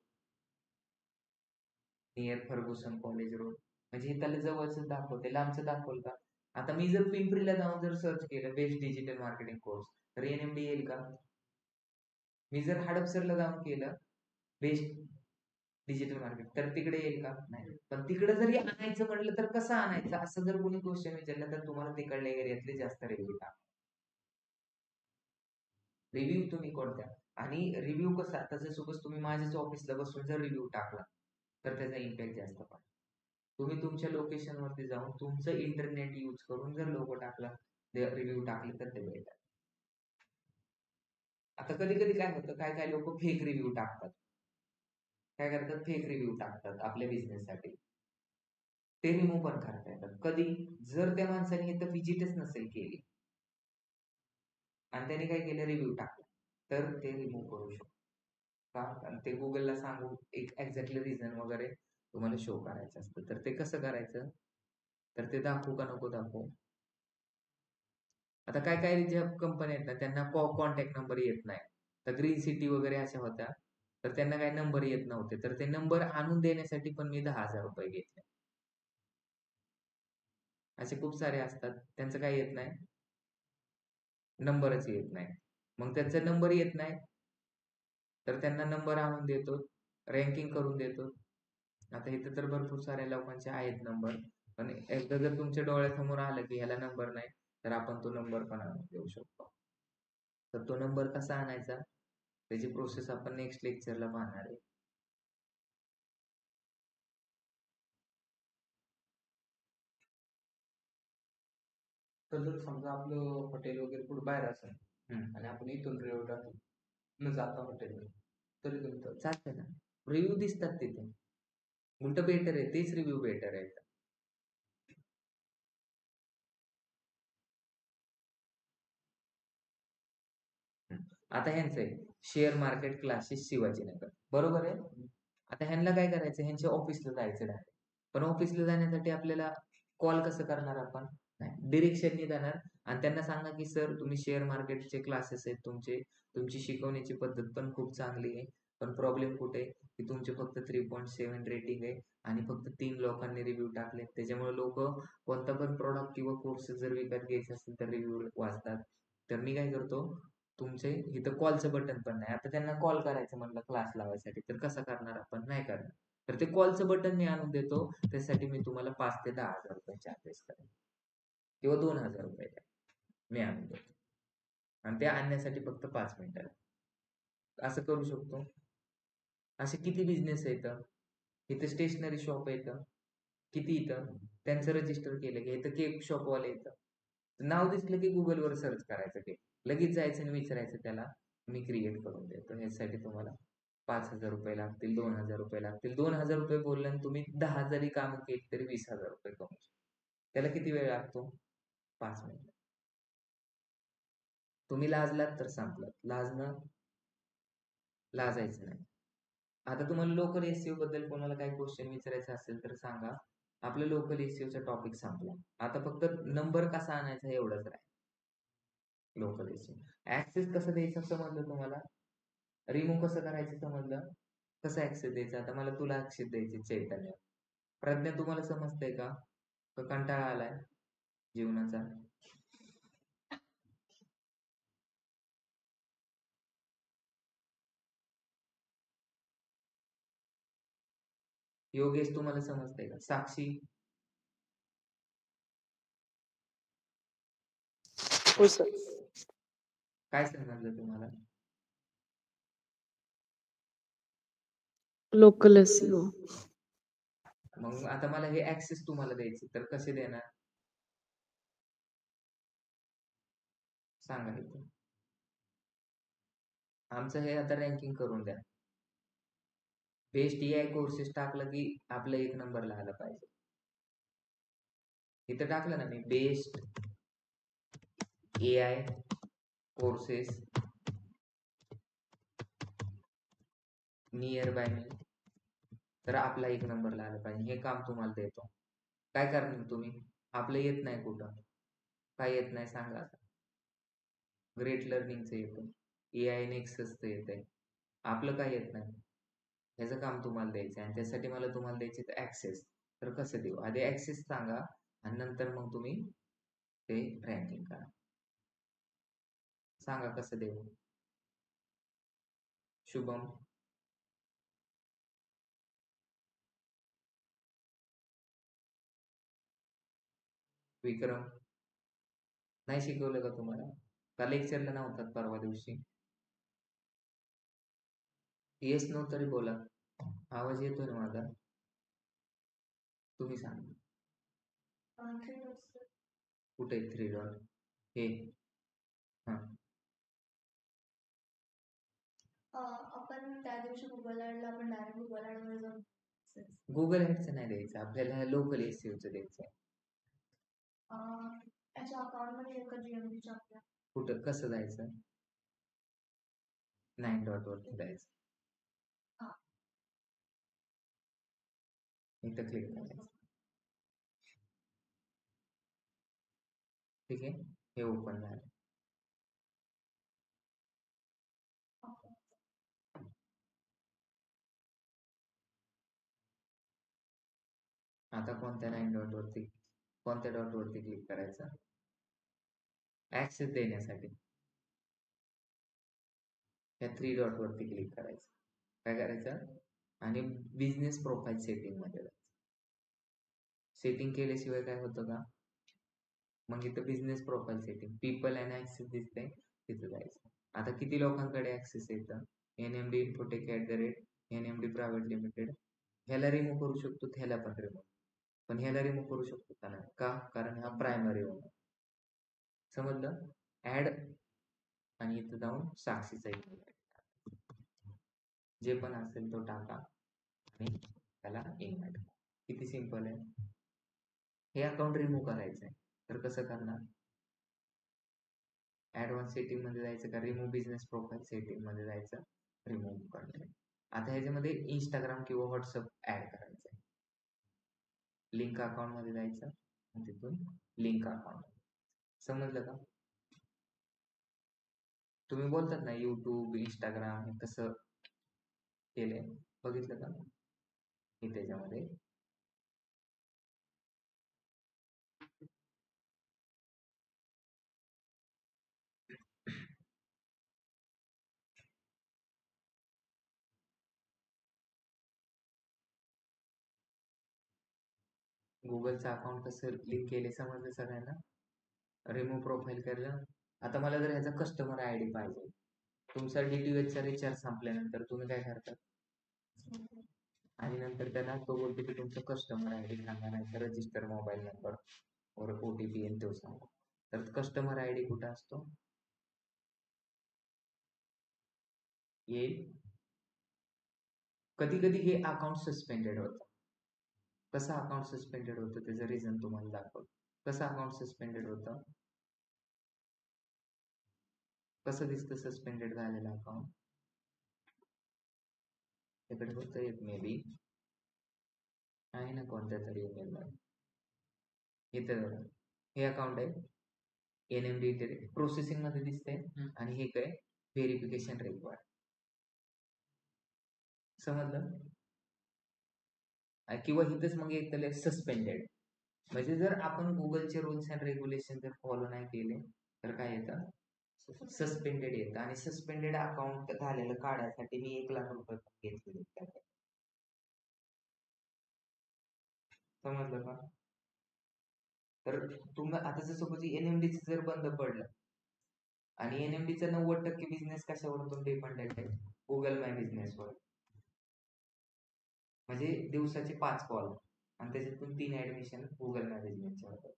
near Fergusson College road, म्हणजे हे त्याला जवळच दाखवते, लांबचं दाखवल का? आता मी जर पिंपरीला जाऊन जर सर्च केलं बेस्ट डिजिटल मार्केटिंग कोर्स, तर NMD येईल का? मी जर हडपसरला जाऊन केलं बेस्ट डिजिटल मार्केटिंग, तर तिकडे येईल का? नाही. पण तिकडे जरी आणायचं म्हटलं तर कसं आणायचं असं जर कोणी क्वेश्चन विचारलं तर तुम्हाला तिकडल्या एरियातले जास्त रिव्ह्यू टाका. रिव्ह्यू तुम्ही कोणत्या? आणि रिव्ह्यू कसा? आता जर सपोज तुम्ही माझ्याच ऑफिसला बसून जर रिव्ह्यू टाकला तर त्याचा इम्पॅक्ट जास्त पडतो. तुम्ही तुमच्या लोकेशनवरती जाऊन तुमचं इंटरनेट यूज करून जर लोगो टाकला, रिव्ह्यू टाकले तर ते भेटतात. आता कधी कधी काय होतं, काय काय लोक फेक रिव्ह्यू टाकतात. काय करतात, फेक रिव्ह्यू टाकतात आपल्या बिझनेससाठी. ते रिमूव्ह पण करता येतात. कधी जर त्या माणसाने इथं विजिटच नसेल केली आणि त्याने काय केलं, रिव्ह्यू टाकला, तर ते रिमूव्ह करू शकतो. का? कारण ते गुगलला सांगून एक एक्झॅक्टली रिझन वगैरे तुम्हाला शो करायचं असतं. तर ते कसं करायचं, तर ते दाखवू का नको दाखवू. आता काय काय ज्या कंपन्या आहेत ना, त्यांना कॉन्टॅक्ट नंबर येत नाही. तर ग्रीन सिटी वगैरे अशा होत्या, तर त्यांना काही नंबर येत नव्हते. तर ते नंबर आणून देण्यासाठी पण मी 10,000 रुपये घेतले. असे खूप सारे असतात, त्यांचं काय येत नाही, नंबरच येत नाही. मग त्यांचा नंबर येत नाही, तर त्यांना नंबर आणून देतो, रँकिंग करून देतो. आता इथे तर भरपूर साऱ्या लोकांचे आहेत नंबर, पण एकदा जर तुमच्या डोळ्यासमोर आलं की ह्याला नंबर नाही, तर आपण तो नंबर पण आणून देऊ शकतो. तर तो नंबर कसा आणायचा, त्याची प्रोसेस आपण नेक्स्ट लेक्चरला पाहणार आहे. तर जर समजा आपलं हॉटेल वगैरे कुठं बाहेर असेल आणि आपण इथून रिव्ह्यू टाकू न जाता हॉटेलवर, तरी जमतं. चालतंय ना, रिव्ह्यू दिसतात तिथे. उलट बेटर आहे, तेच रिव्ह्यू बेटर आहे. आता ह्यांचं आहे शेअर मार्केट क्लासेस शिवाजीनगर, बरोबर आहे. आता ह्यांना काय करायचं, ह्यांच्या ऑफिसला जायचं डायरेक्ट. पण ऑफिसला जाण्यासाठी आपल्याला कॉल कसं करणार आपण, नाही डिरेक्शननी जाणार आणि त्यांना सांगा की सर तुम्ही शेअर मार्केटचे क्लासेस आहेत तुमची शिकवण्याची पद्धत पण खूप चांगली आहे, पण प्रॉब्लेम कुठे आहे की तुमचे फक्त 3.7 रेटिंग आहे आणि फक्त 3 लोकांनी रिव्ह्यू टाकले. त्याच्यामुळे लोक कोणता पण प्रॉडक्ट किंवा कोर्स जर विकत घ्यायचे असेल तर रिव्ह्यू वाचतात. तर मी काय करतो, तुमचे इथं कॉलचं बटन पण नाही. आता त्यांना कॉल करायचं म्हणलं क्लास लावायसाठी, तर कसं करणार आपण, नाही करणार. तर ते कॉलचं बटन मी आणून देतो. त्यासाठी मी तुम्हाला 5 ते 10,000 रुपये चार्जेस करेन किंवा 2,000 रुपये मी आणून देतो आणि ते आणण्यासाठी फक्त 5 मिनिटं. असं करू शकतो. असे किती बिझनेस आहेत इथं, स्टेशनरी शॉप येतं किती, इथं त्यांचं रजिस्टर केलं की इथं केक शॉपवाले येतं, नाव दिसलं की गुगलवर सर्च करायचं, केक लगेच जायचं आणि विचारायचं त्याला, मी क्रिएट करून देतो. ह्यासाठी तुम्हाला 5,000 रुपये लागतील, 2,000 रुपये लागतील. 2,000 रुपये बोलले आणि तुम्ही 10 जरी कामं केली तरी 20,000 रुपये कमवू शकता. त्याला किती वेळ लागतो, 5 मिनिट. तुम्ही लाजलात तर संपलात, लाजायचं नाही. आता तुम्हाला लोकल एसईओ बद्दल कोणाला काही क्वेश्चन विचारायचं असेल तर सांगा. आपलं लोकल एसईओचा टॉपिक संपला. आता फक्त नंबर कसा आणायचा एवढंच राहील. लोकल एसईओ ऍक्सेस कसं द्यायचं समजलं तुम्हाला, रिमूव्ह कसं करायचं समजलं, कसं ऍक्सेस द्यायचं. आता मला तुला ऍक्सेस द्यायचे चैतन्य. प्रज्ञा तुम्हाला समजतंय का कंटाळा आलाय जीवनाचा. योगेश तुम्हाला समजतंय का, साक्षी हो सर. काय समजलं तुम्हाला. Local SEO. मग आता मला हे ऍक्सेस तुम्हाला द्यायचे, तर कसे देणार सांगा. इथं आमचं हे आता रँकिंग करून द्या. बेस्ट एआय कोर्सेस टाकलं की आपलं 1 नंबरला आलं पाहिजे. इथं टाकलं ना मी best AI courses near by me, तर आपला 1 नंबरला आलं पाहिजे. हे काम तुम्हाला देतो. काय करणार तुम्ही, आपलं येत नाही कुठं, काय येत नाही सांगा. ग्रेट लर्निंगचं येतं, एआय नेक्ससचं येतंय, आपलं काय येत नाही. ह्याचं काम तुम्हाला द्यायचं आणि त्यासाठी मला तुम्हाला द्यायचे ऍक्सेस. तर कसं देऊ, आधी ऍक्सेस सांगा आणि नंतर मग तुम्ही ते रँकिंग करा. सांगा कसं देऊ. शुभम, विक्रम, नाही शिकवलं का तुम्हाला, का लेक्चरला नव्हतात परवा दिवशी. येस नो तरी बोला, आवाज येतोय ना माझा. तुम्ही सांगा. कुठे 3 डॉट हे हा आपण त्या दिवशी गुगल ऍडला आपण डायरेक्ट गुगल ऍड वर जाऊन गुगल ऍडचं नाही द्यायचं आपल्याला, लोकल एसईओचं द्यायचं आहे. त्याच्या अकाउंट मध्ये एका जीएमडीच्या आपल्या कुठं कसं जायचं? 9 डॉट वरती जायचं. हा. इथं क्लिक करायचं. ठीक आहे, हे ओपन झालं. आता कोणत्या 9 डॉट वरती, कोणत्या डॉट वरती क्लिक करायचं? ऍक्सेस देण्यासाठी या 3 डॉट वरती क्लिक करायचं. काय करायचं? आणि बिझनेस प्रोफाईल सेटिंग मध्ये जायचं. सेटिंग केल्याशिवाय काय होतं का? मग इथं business profile setting, people and access दिसतंय, तिथं जायचं. आता किती लोकांकडे ऍक्सेस येतं? NMD Infotech NMD private limited. ह्याला रिमूव्ह करू शकतो, ह्याला पण रिमूव्ह, पण ह्याला रिमूव्ह करू शकतो का नाही? का? कारण हा प्रायमरी होणार. समजलं? ऍड आणि इथं जाऊन साक्षीचा जे पण असेल तो टाका आणि त्याला इन्व्हाइट. किती सिंपल आहे. हे अकाउंट रिमूव्ह करायचं आहे, तर कसं करणार? ऍडव्हान्स सेटिंग मध्ये जायचं का रिमूव्ह बिझनेस प्रोफाईल सेटिंग मध्ये जायचं, रिमूव्ह करणार. आता ह्याच्यामध्ये इंस्टाग्राम किंवा व्हॉट्सअप ऍड करायचं आहे. लिंक अकाउंट मध्ये जायचं आणि तिथून लिंक अकाउंट. समजलं का? तुम्ही बोलतात ना युट्यूब इंस्टाग्राम हे कसं केलंय, बघितलं का? हे त्याच्यामध्ये गुगलचं अकाउंट कसं लिंक केले समजलं सगळ्यांना? रिमूव्ह प्रोफाईल केलं. आता मला जर ह्याचा कस्टमर आयडी पाहिजे, तुमचा डीटीएचचा रिचार्ज संपल्यानंतर तुम्ही काय करता? आणि नंतर त्याला तो बोलतो की तुमचं कस्टमर आयडी सांगा, नाही तर रजिस्टर मोबाईल नंबर और OTP येईल तो सांगा. तर कस्टमर आयडी कुठं असतो? येईल. कधी कधी हे अकाउंट सस्पेंडेड होतं. कसं अकाउंट सस्पेंडेड होतं त्याचं रिझन तुम्हाला दाखवतो. कसं अकाउंट सस्पेंडेड होतं? कसं दिसतं सस्पेंडेड झालेलं अकाउंट? त्याकडे होतं एक मे बी आहे ना कोणत्या तरी ईमेल मध्ये. इथं हे अकाउंट आहे NMD प्रोसेसिंग मध्ये दिसतंय आणि हे काय व्हेरिफिकेशन रिक्वायर्ड. समजलं? किंवा इथंच मग एक त्याला सस्पेंडेड. म्हणजे जर आपण गुगलचे रूल्स अँड रेग्युलेशन जर फॉलो नाही केले तर काय येतं? सस्पेंडेड येतं. आणि सस्पेंडेड अकाउंट झालेलं काढायसाठी मी 1 लाख रुपये घेतलेले. समजलं का? तर तुम्ही आता जर सपोज NMD जर बंद पडलं आणि NMD चा 90% बिझनेस कशावरून डिपेंडेंट आहे? गुगल माय बिझनेसवर. म्हणजे दिवसाचे 5 कॉल आणि त्याच्यातून 3 ऍडमिशन गुगल माय बिझनेसच्या होतात.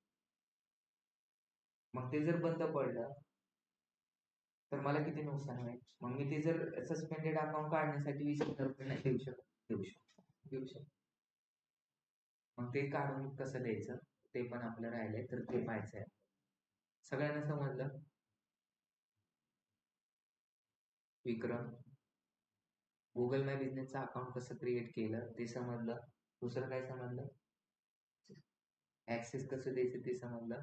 मग ते जर बंद पडलं तर मला किती नुकसान होईल? मग मी ते जर सस्पेंडेड अकाउंट काढण्यासाठी 20,000 रुपये नाही देऊ शकतो. मग ते काढून कसं द्यायचं ते पण आपलं राहिलंय, तर ते पाहायचं आहे. सगळ्यांना समजलं? विक्रम, गुगल माय बिझनेसचं अकाउंट कसं क्रिएट केलं ते समजलं. दुसरं काय समजलं? ऍक्सेस कसं द्यायचं ते समजलं.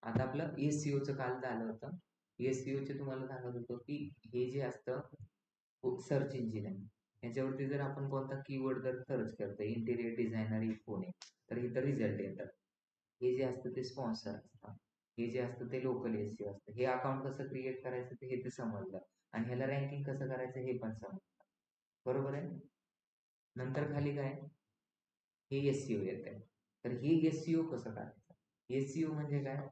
आता आपलं SEOचं काल झालं होतं. SEOचे तुम्हाला सांगत होतो की हे जे असतं सर्च इंजिन आहे, याच्यावरती जर आपण कोणता कीवर्ड जर सर्च करतो, इंटिरियर डिझायनर पुणे, तर इथं रिझल्ट येतात. हे जे असतं ते स्पॉन्सर असतं, हे जे असतं ते लोकल SEO असतं. हे अकाउंट कसं क्रिएट करायचं ते हे समजलं आणि ह्याला रँकिंग कसं करायचं हे पण समजलं. बरोबर आहे? नंतर खाली काय? हे SEO येते. तर हे SEO कसं करायचं? SEO म्हणजे काय?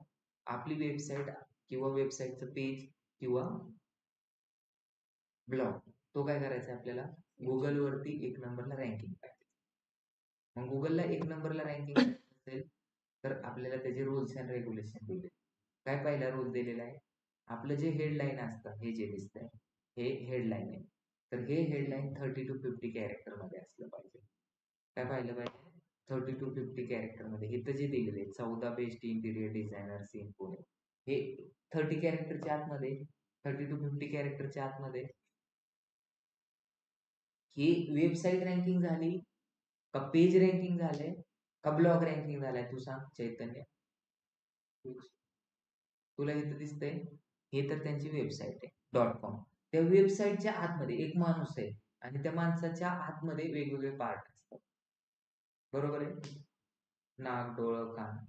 आपली वेबसाईट किंवा वेबसाईटचं पेज किंवा ब्लॉग तो काय करायचा आपल्याला? गुगल वरती 1 नंबरला रँकिंग करायचं. मग गुगलला 1 नंबरला रँकिंग असेल तर आपल्याला त्याचे रूल्स अँड रेग्युलेशन दिले. काय पहिला रूल दिलेला आहे, आपलं जे हेडलाईन असतं हे जे दिसतंय हे हेडलाईन आहे. तर हे हेडलाईन 30 to 50 कॅरेक्टरमध्ये असलं पाहिजे. काय पाहिलं पाहिजे? 30 to 50 कॅरेक्टरमध्ये. इथं जे दिलेले 14 best interior designers in Pune, हे 30 कॅरेक्टरच्या आतमध्ये, 30 to 50 कॅरेक्टरच्या आतमध्ये ही वेबसाईट रँकिंग झाली का पेज रँकिंग झालंय का ब्लॉग रँकिंग झालाय? तू सांग चैतन्य. तुला इथं दिसतंय हे तर त्यांची वेबसाईट आहे .com. त्या वेबसाईटच्या आतमध्ये एक माणूस आहे आणि त्या माणसाच्या आतमध्ये वेगवेगळे पार्ट असतात. बरोबर आहे? नाक, डोळं, कान.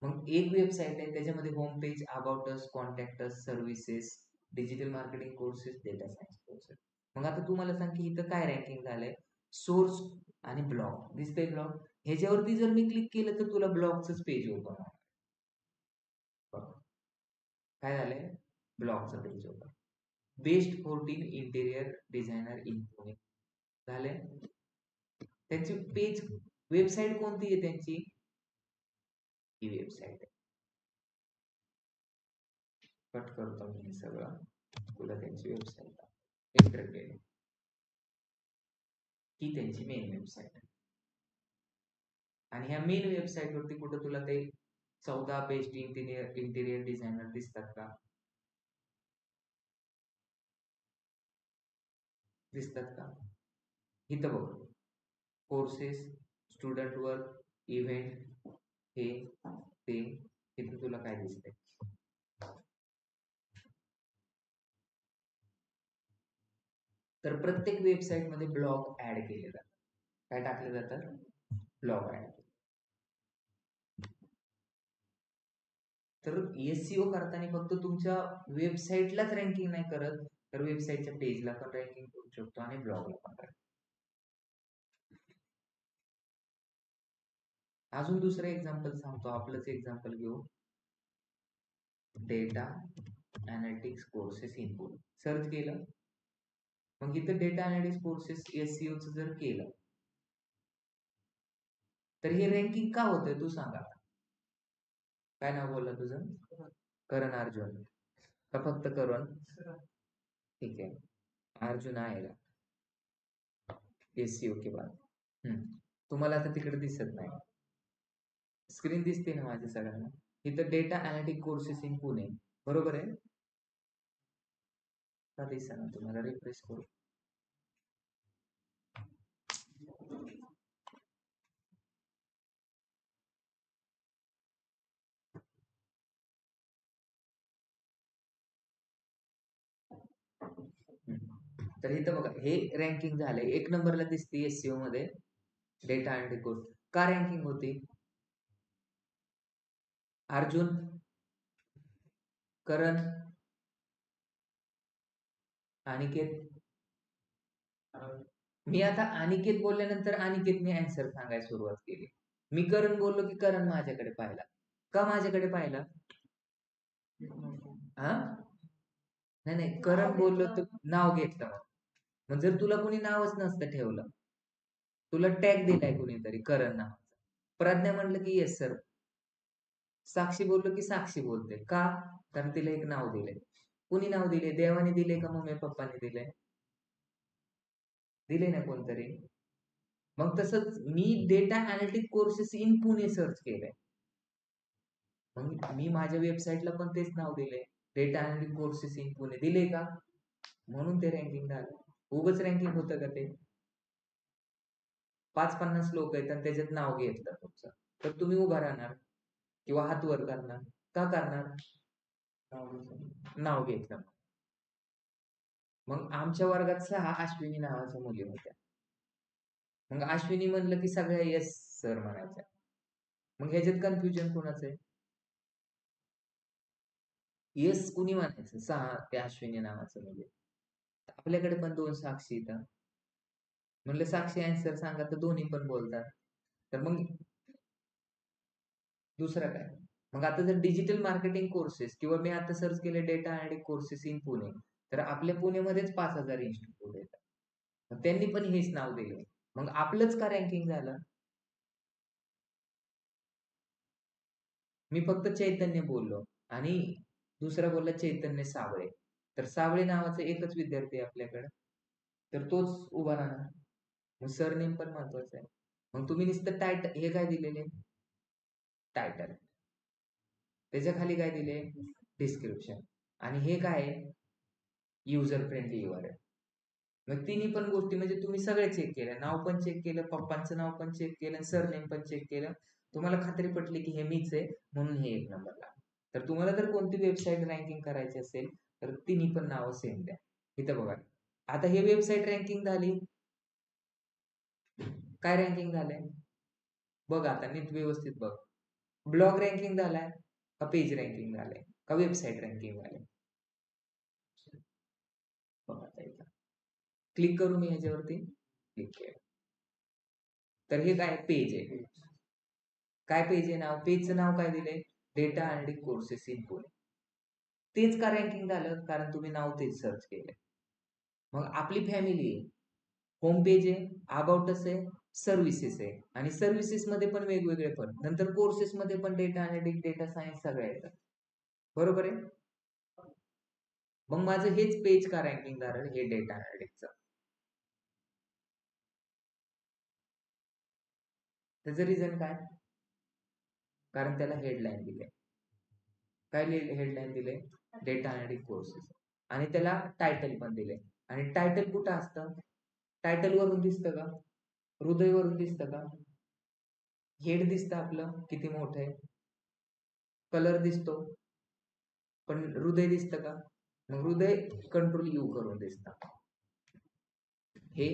मग एक वेबसाईट आहे त्याच्यामध्ये home page, about us, contact us, services, digital marketing courses, data science courses. मग आता तू मला सांग की इथं काय रँकिंग झालंय? सोर्स आणि ब्लॉग दिसतंय. ब्लॉग ह्याच्यावरती जर मी क्लिक केलं तर तुला ब्लॉगचंच पेज ओपन होणार. काय झालंय? ब्लॉगचं page open. Best 14 interior designer in Pune झालंय. त्यांची पेज वेबसाईट कोणती आहे त्यांची? ही वेबसाईट आहे. कट करतो मी हे सगळं, तुला त्यांची वेबसाईट एंटर केली ही त्यांची मेन वेबसाईट आहे. आणि ह्या मेन वेबसाईट वरती कुठं तुला ते 14 बेस्ट इंटिरियर डिझायनर दिसतात का? दिसतात का? इथं बघ, कोर्सेस, स्टुडंट वर्क, इव्हेंट, हे ते. इथं तुला काय दिसतंय? तर प्रत्येक वेबसाईट मध्ये ब्लॉग ऍड केले जातात. काय टाकले जातात? Blog add. तर SEO करताना फक्त तुमच्या वेबसाईटलाच रँकिंग नाही करत, तर वेबसाईटच्या पेजला पण रँकिंग करू शकतो आणि ब्लॉगला पण. अजून दुसरं एक्झाम्पल सांगतो, आपलंच एक्झाम्पल घेऊ. Data analytics courses in Pune search केलं. मग इथं डेटा अनालिटिक्स कोर्सेस SEOचं जर केलं तर हे रँकिंग का होतंय तू सांगा. काय नाव बोलला तुझं? करण अर्जुन का फक्त करण? ठीक आहे, अर्जुन आहे SEO के बाद. तुम्हाला आता तिकडे दिसत नाही, स्क्रीन दिसते ना माझ्या सगळ्यांना. इथं data analytic courses in Pune बरोबर आहे का? दिसा ना तुम्हाला, रिफ्रेश करू. तर इथं बघा हे रँकिंग झालंय, 1 नंबरला दिसते SEO मध्ये डेटा अनालिटिक कोर्स. का रँकिंग होती? अर्जुन, करण, अनिकेत. मी आता अनिकेत बोलल्यानंतर अनिकेतने आन्सर सांगायला सुरुवात केली. मी करण बोललो की करण माझ्याकडे पाहिला. का माझ्याकडे पाहिला? हा नाही, करण बोललो तर नाव घेतलं. मग जर तुला कोणी नावच नसतं ठेवलं, तुला टॅग दिलाय कोणीतरी करण नावाचा, प्रज्ञा म्हणलं की येस सर, साक्षी बोललो की साक्षी बोलते. का? कारण तिला एक नाव दिलंय. कुणी नाव दिले? देवाने दिले का मम्मी पप्पाने दिले? दिले ना कोणतरी. मग तसंच मी data analytic courses in Pune search केलंय, मग मी माझ्या वेबसाईटला पण तेच नाव दिले, data analytic courses in Pune. दिले का? म्हणून ते रँकिंग झालं. उगाच रँकिंग होतं का ते? 5-50 लोक आहेत आणि त्याच्यात नाव घेतलं तुमचं, तर तुम्ही उभा राहणार किंवा हात वर करणार का? करणार नाव घेतलं. मग आमच्या वर्गात 6 अश्विनी नावाच्या मुली होत्या. मग अश्विनी म्हणलं की सगळ्या येस सर म्हणायच्या. मग ह्याच्यात कन्फ्युजन कोणाचं आहे? येस कुणी म्हणायचं? 6 त्या अश्विनी नावाचं मुली. आपल्याकडे पण 2 साक्षी इथं. म्हणलं साक्षी आन्सर सांगा तर दोन्ही पण बोलतात. तर मग दुसरं काय? मग आता जर डिजिटल मार्केटिंग कोर्सेस किंवा मी आता सर्च केले data analytic courses in Pune, तर आपल्या पुणेमध्येच 5000 इन्स्टिट्यूट आहेत. त्यांनी पण हेच नाव दिले. मग आपलंच का रँकिंग झालं? मी फक्त चैतन्य बोललो आणि दुसरा बोलला चैतन्य साबळे. तर साबळे नावाचा एकच विद्यार्थी आहे आपल्याकडे, तर तोच उभा राहणार. मग सरनेम पण महत्वाचं आहे. मग तुम्ही नुसतं टायटल हे काय दिलेले, टायटल, त्याच्या खाली काय दिले, डिस्क्रिप्शन, आणि हे काय आहे, युजर फ्रेंडली URL. मग तिन्ही पण गोष्टी म्हणजे तुम्ही सगळे चेक केलं, नाव पण चेक केलं, पप्पांचं नाव पण चेक केलं, सरनेम पण चेक केलं, तुम्हाला खात्री पटली की हे मीच आहे म्हणून हे 1 नंबरला. तर तुम्हाला जर कोणती वेबसाईट रँकिंग करायची असेल तर तिन्ही पण नावं सेम द्या. इथं बघा, आता हे वेबसाईट रँकिंग झाली, काय रँकिंग झालंय बघ, आता नीट व्यवस्थित बघ. ब्लॉग रँकिंग झालाय का पेज रँकिंग झालंय का वेबसाईट रँकिंग झालंय? बघा आता इथं क्लिक करू मी ह्याच्यावरती, क्लिक केलं तर हे काय पेज आहे. काय पेज आहे, नाव, पेजचं नाव काय दिलंय, data analytics courses in Pune. तेच का रँकिंग झालं, कारण तुम्ही नाव तेच सर्च केलंय. मग आपली फॅमिली आहे, होम पेज आहे, अबाउटस आहे, सर्व्हिसेस आहे, आणि सर्व्हिसेस मध्ये पण वेगवेगळे, पण नंतर कोर्सेस मध्ये पण डेटा अनालिटिक्स, डेटा सायन्स सगळं येतं, बरोबर आहे. मग माझं हेच पेज का रँकिंग झालं, हे डेटा अनालिटिक्सचं. त्याचं रिझन काय, कारण त्याला हेडलाईन दिले. काय हेडलाईन दिले, डेटा अनालिटिक्स कोर्सेस, आणि त्याला टायटल पण दिले. आणि टायटल कुठं असतं, टायटल वरून दिसतं का, हृदय वरून दिसतं का, हेड दिसतं आपलं किती मोठं आहे, कलर दिसतो, पण हृदय दिसतं का, मग हृदय कंट्रोल U करून दिसतं हे.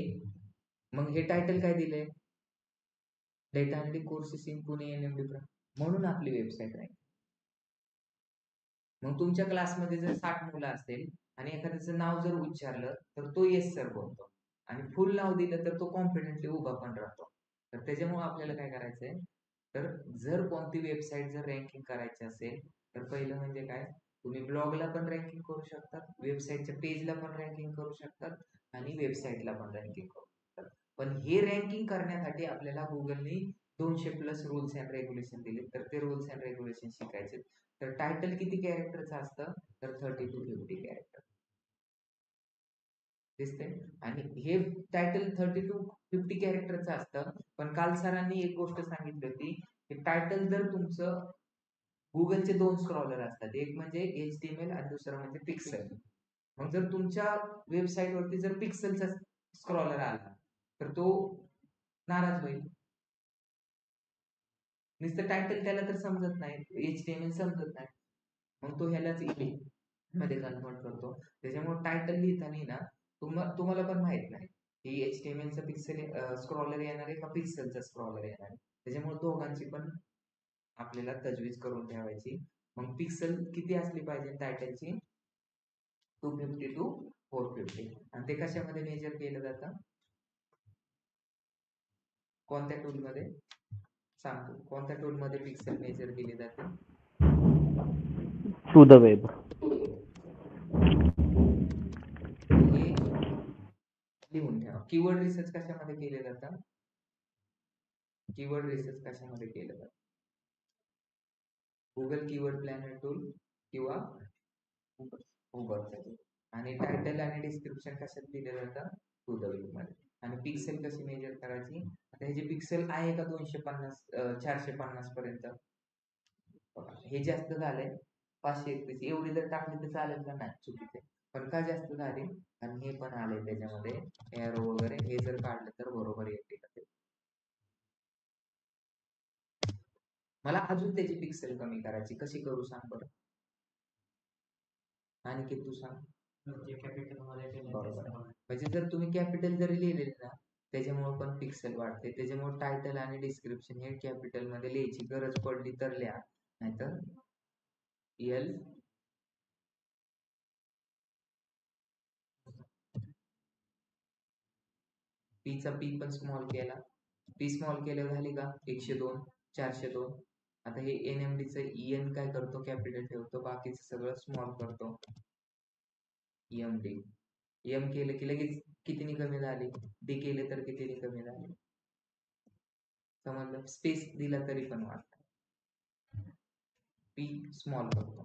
मग हे टायटल काय दिले, data analytics courses in Pune NMD, म्हणून आपली वेबसाईट आहे. मग तुमच्या क्लासमध्ये जर 60 मुलं असतील आणि एखाद्याचं नाव जर उच्चारलं तर तो येस सर बोलतो, आणि फुल नाव दिलं तर तो कॉन्फिडेंटली उभा पण राहतो. तर त्याच्यामुळे आपल्याला काय करायचंय, तर जर कोणती वेबसाईट जर रँकिंग करायची असेल तर पहिलं म्हणजे काय, तुम्ही ब्लॉगला पण रँकिंग करू शकतात, वेबसाईटच्या पेजला पण रँकिंग करू शकतात, आणि वेबसाईटला पण रँकिंग करू शकतात. पण हे रँकिंग करण्यासाठी आपल्याला गुगलने 200+ रूल्स अँड रेग्युलेशन दिले, तर ते रूल्स अँड रेग्युलेशन शिकायचे. तर टायटल किती कॅरेक्टरचं असतं, तर 30 to 50 कॅरेक्टर दिसते. आणि हे टायटल 30 to 50 कॅरेक्टरचं असतं. पण काल सरांनी एक गोष्ट सांगितली होती की टायटल जर तुमचं, गुगलचे 2 स्क्रॉलर असतात, एक म्हणजे HTML आणि दुसरं म्हणजे पिक्सल. मग जर तुमच्या वेबसाईट वरती जर पिक्सलचा स्क्रॉलर आला तर तो नाराज होईल. नुसतं टायटल त्याला तर समजत नाही, HTML समजत नाही, मग तो ह्यालाच मध्ये कन्वर्ट करतो. त्याच्यामुळे टायटल लिहिताना ना तुम्हाला पण माहित नाही की HTMLचा पिक्सेल स्क्रॉलर येणार आहे का पिक्सेलचा स्क्रॉलर येणार आहे. त्याच्यामुळे दोघांची पण आपल्याला तजवीज करून ठेवायची. मग पिक्सल किती असली पाहिजे टायटलची, 250 to 450. आणि ते कशामध्ये मेजर केलं जातं, कोणत्या टूल मध्ये सांगतो, कोणत्या टूल मध्ये पिक्सल मेजर केली जाते, थ्रू द वेब. हे लिहून ठेवा. कीवर्ड रिसर्च कशामध्ये केले जातं, कीवर्ड रिसर्च कशामध्ये केलं जातं, गुगल कीवर्ड प्लॅनर टूल किंवा उबरचा टूल. आणि टायटल आणि डिस्क्रिप्शन कशात दिलं जातं, टू द वेब मध्ये. आणि पिक्सेल कशी मेजर करायची, आता हे जे पिक्सेल आहे का 250 450 पर्यंत, हे जास्त झालंय 531, एवढी जर टाकली तर चालेल का, नाही, चुकीचे. पण का जास्त झाली, आणि हे पण आले त्याच्यामध्ये एरो वगैरे, हे जर काढलं तर बरोबर येते. मला अजून त्याची पिक्सेल कमी करायची, कशी करू सांग बरं, आणि की तू सांग. बरोबर, म्हणजे जर तुम्ही कॅपिटल जरी लिहिलेले ना त्याच्यामुळे पण पिक्सेल वाढते. त्याच्यामुळे टायटल आणि डिस्क्रिप्शन हे कॅपिटल मध्ये लिहायची गरज पडली तर लिहा, नाहीतर एल पीचा पी पण स्मॉल केला, पी स्मॉल केल्यावर झाली का 102 402. आता हे NMDचं EN काय करतो, कॅपिटल ठेवतो, बाकीचं सगळं स्मॉल करतो. EMD एम केलं की लगेच कितीने कमी झाली, डी केले तर कितीने कमी झाली. समजलं. स्पेस दिला तरी पण वाढत. पी स्मॉल करतो,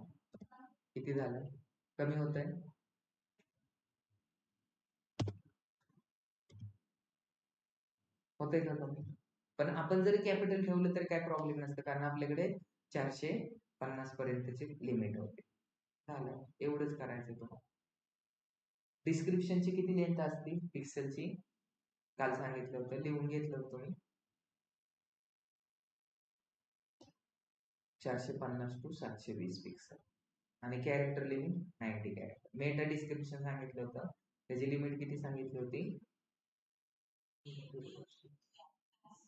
किती झालं, कमी होत आहे. होतंय का कमी. पण आपण जरी कॅपिटल ठेवलं तरी काय प्रॉब्लेम नसतं, कारण आपल्याकडे 450 पर्यंतची लिमिट होते. झालं, एवढंच करायचं तुम्हाला. डिस्क्रिप्शनची किती लेंथ असते पिक्सेलची, काल सांगितलं होतं, लिहून घेतलं होतं मी. 450 to 720 पिक्सल. आणि character limit 90 character. Meta description सांगितलं होतं, त्याची लिमिट किती सांगितली होती,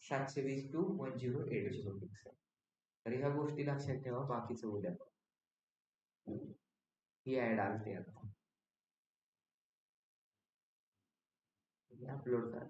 720 to 1080 पिक्सल. तर ह्या गोष्टी लक्षात ठेवा, बाकीचं उद्या ही ऍड आलते आता अपलोड करा.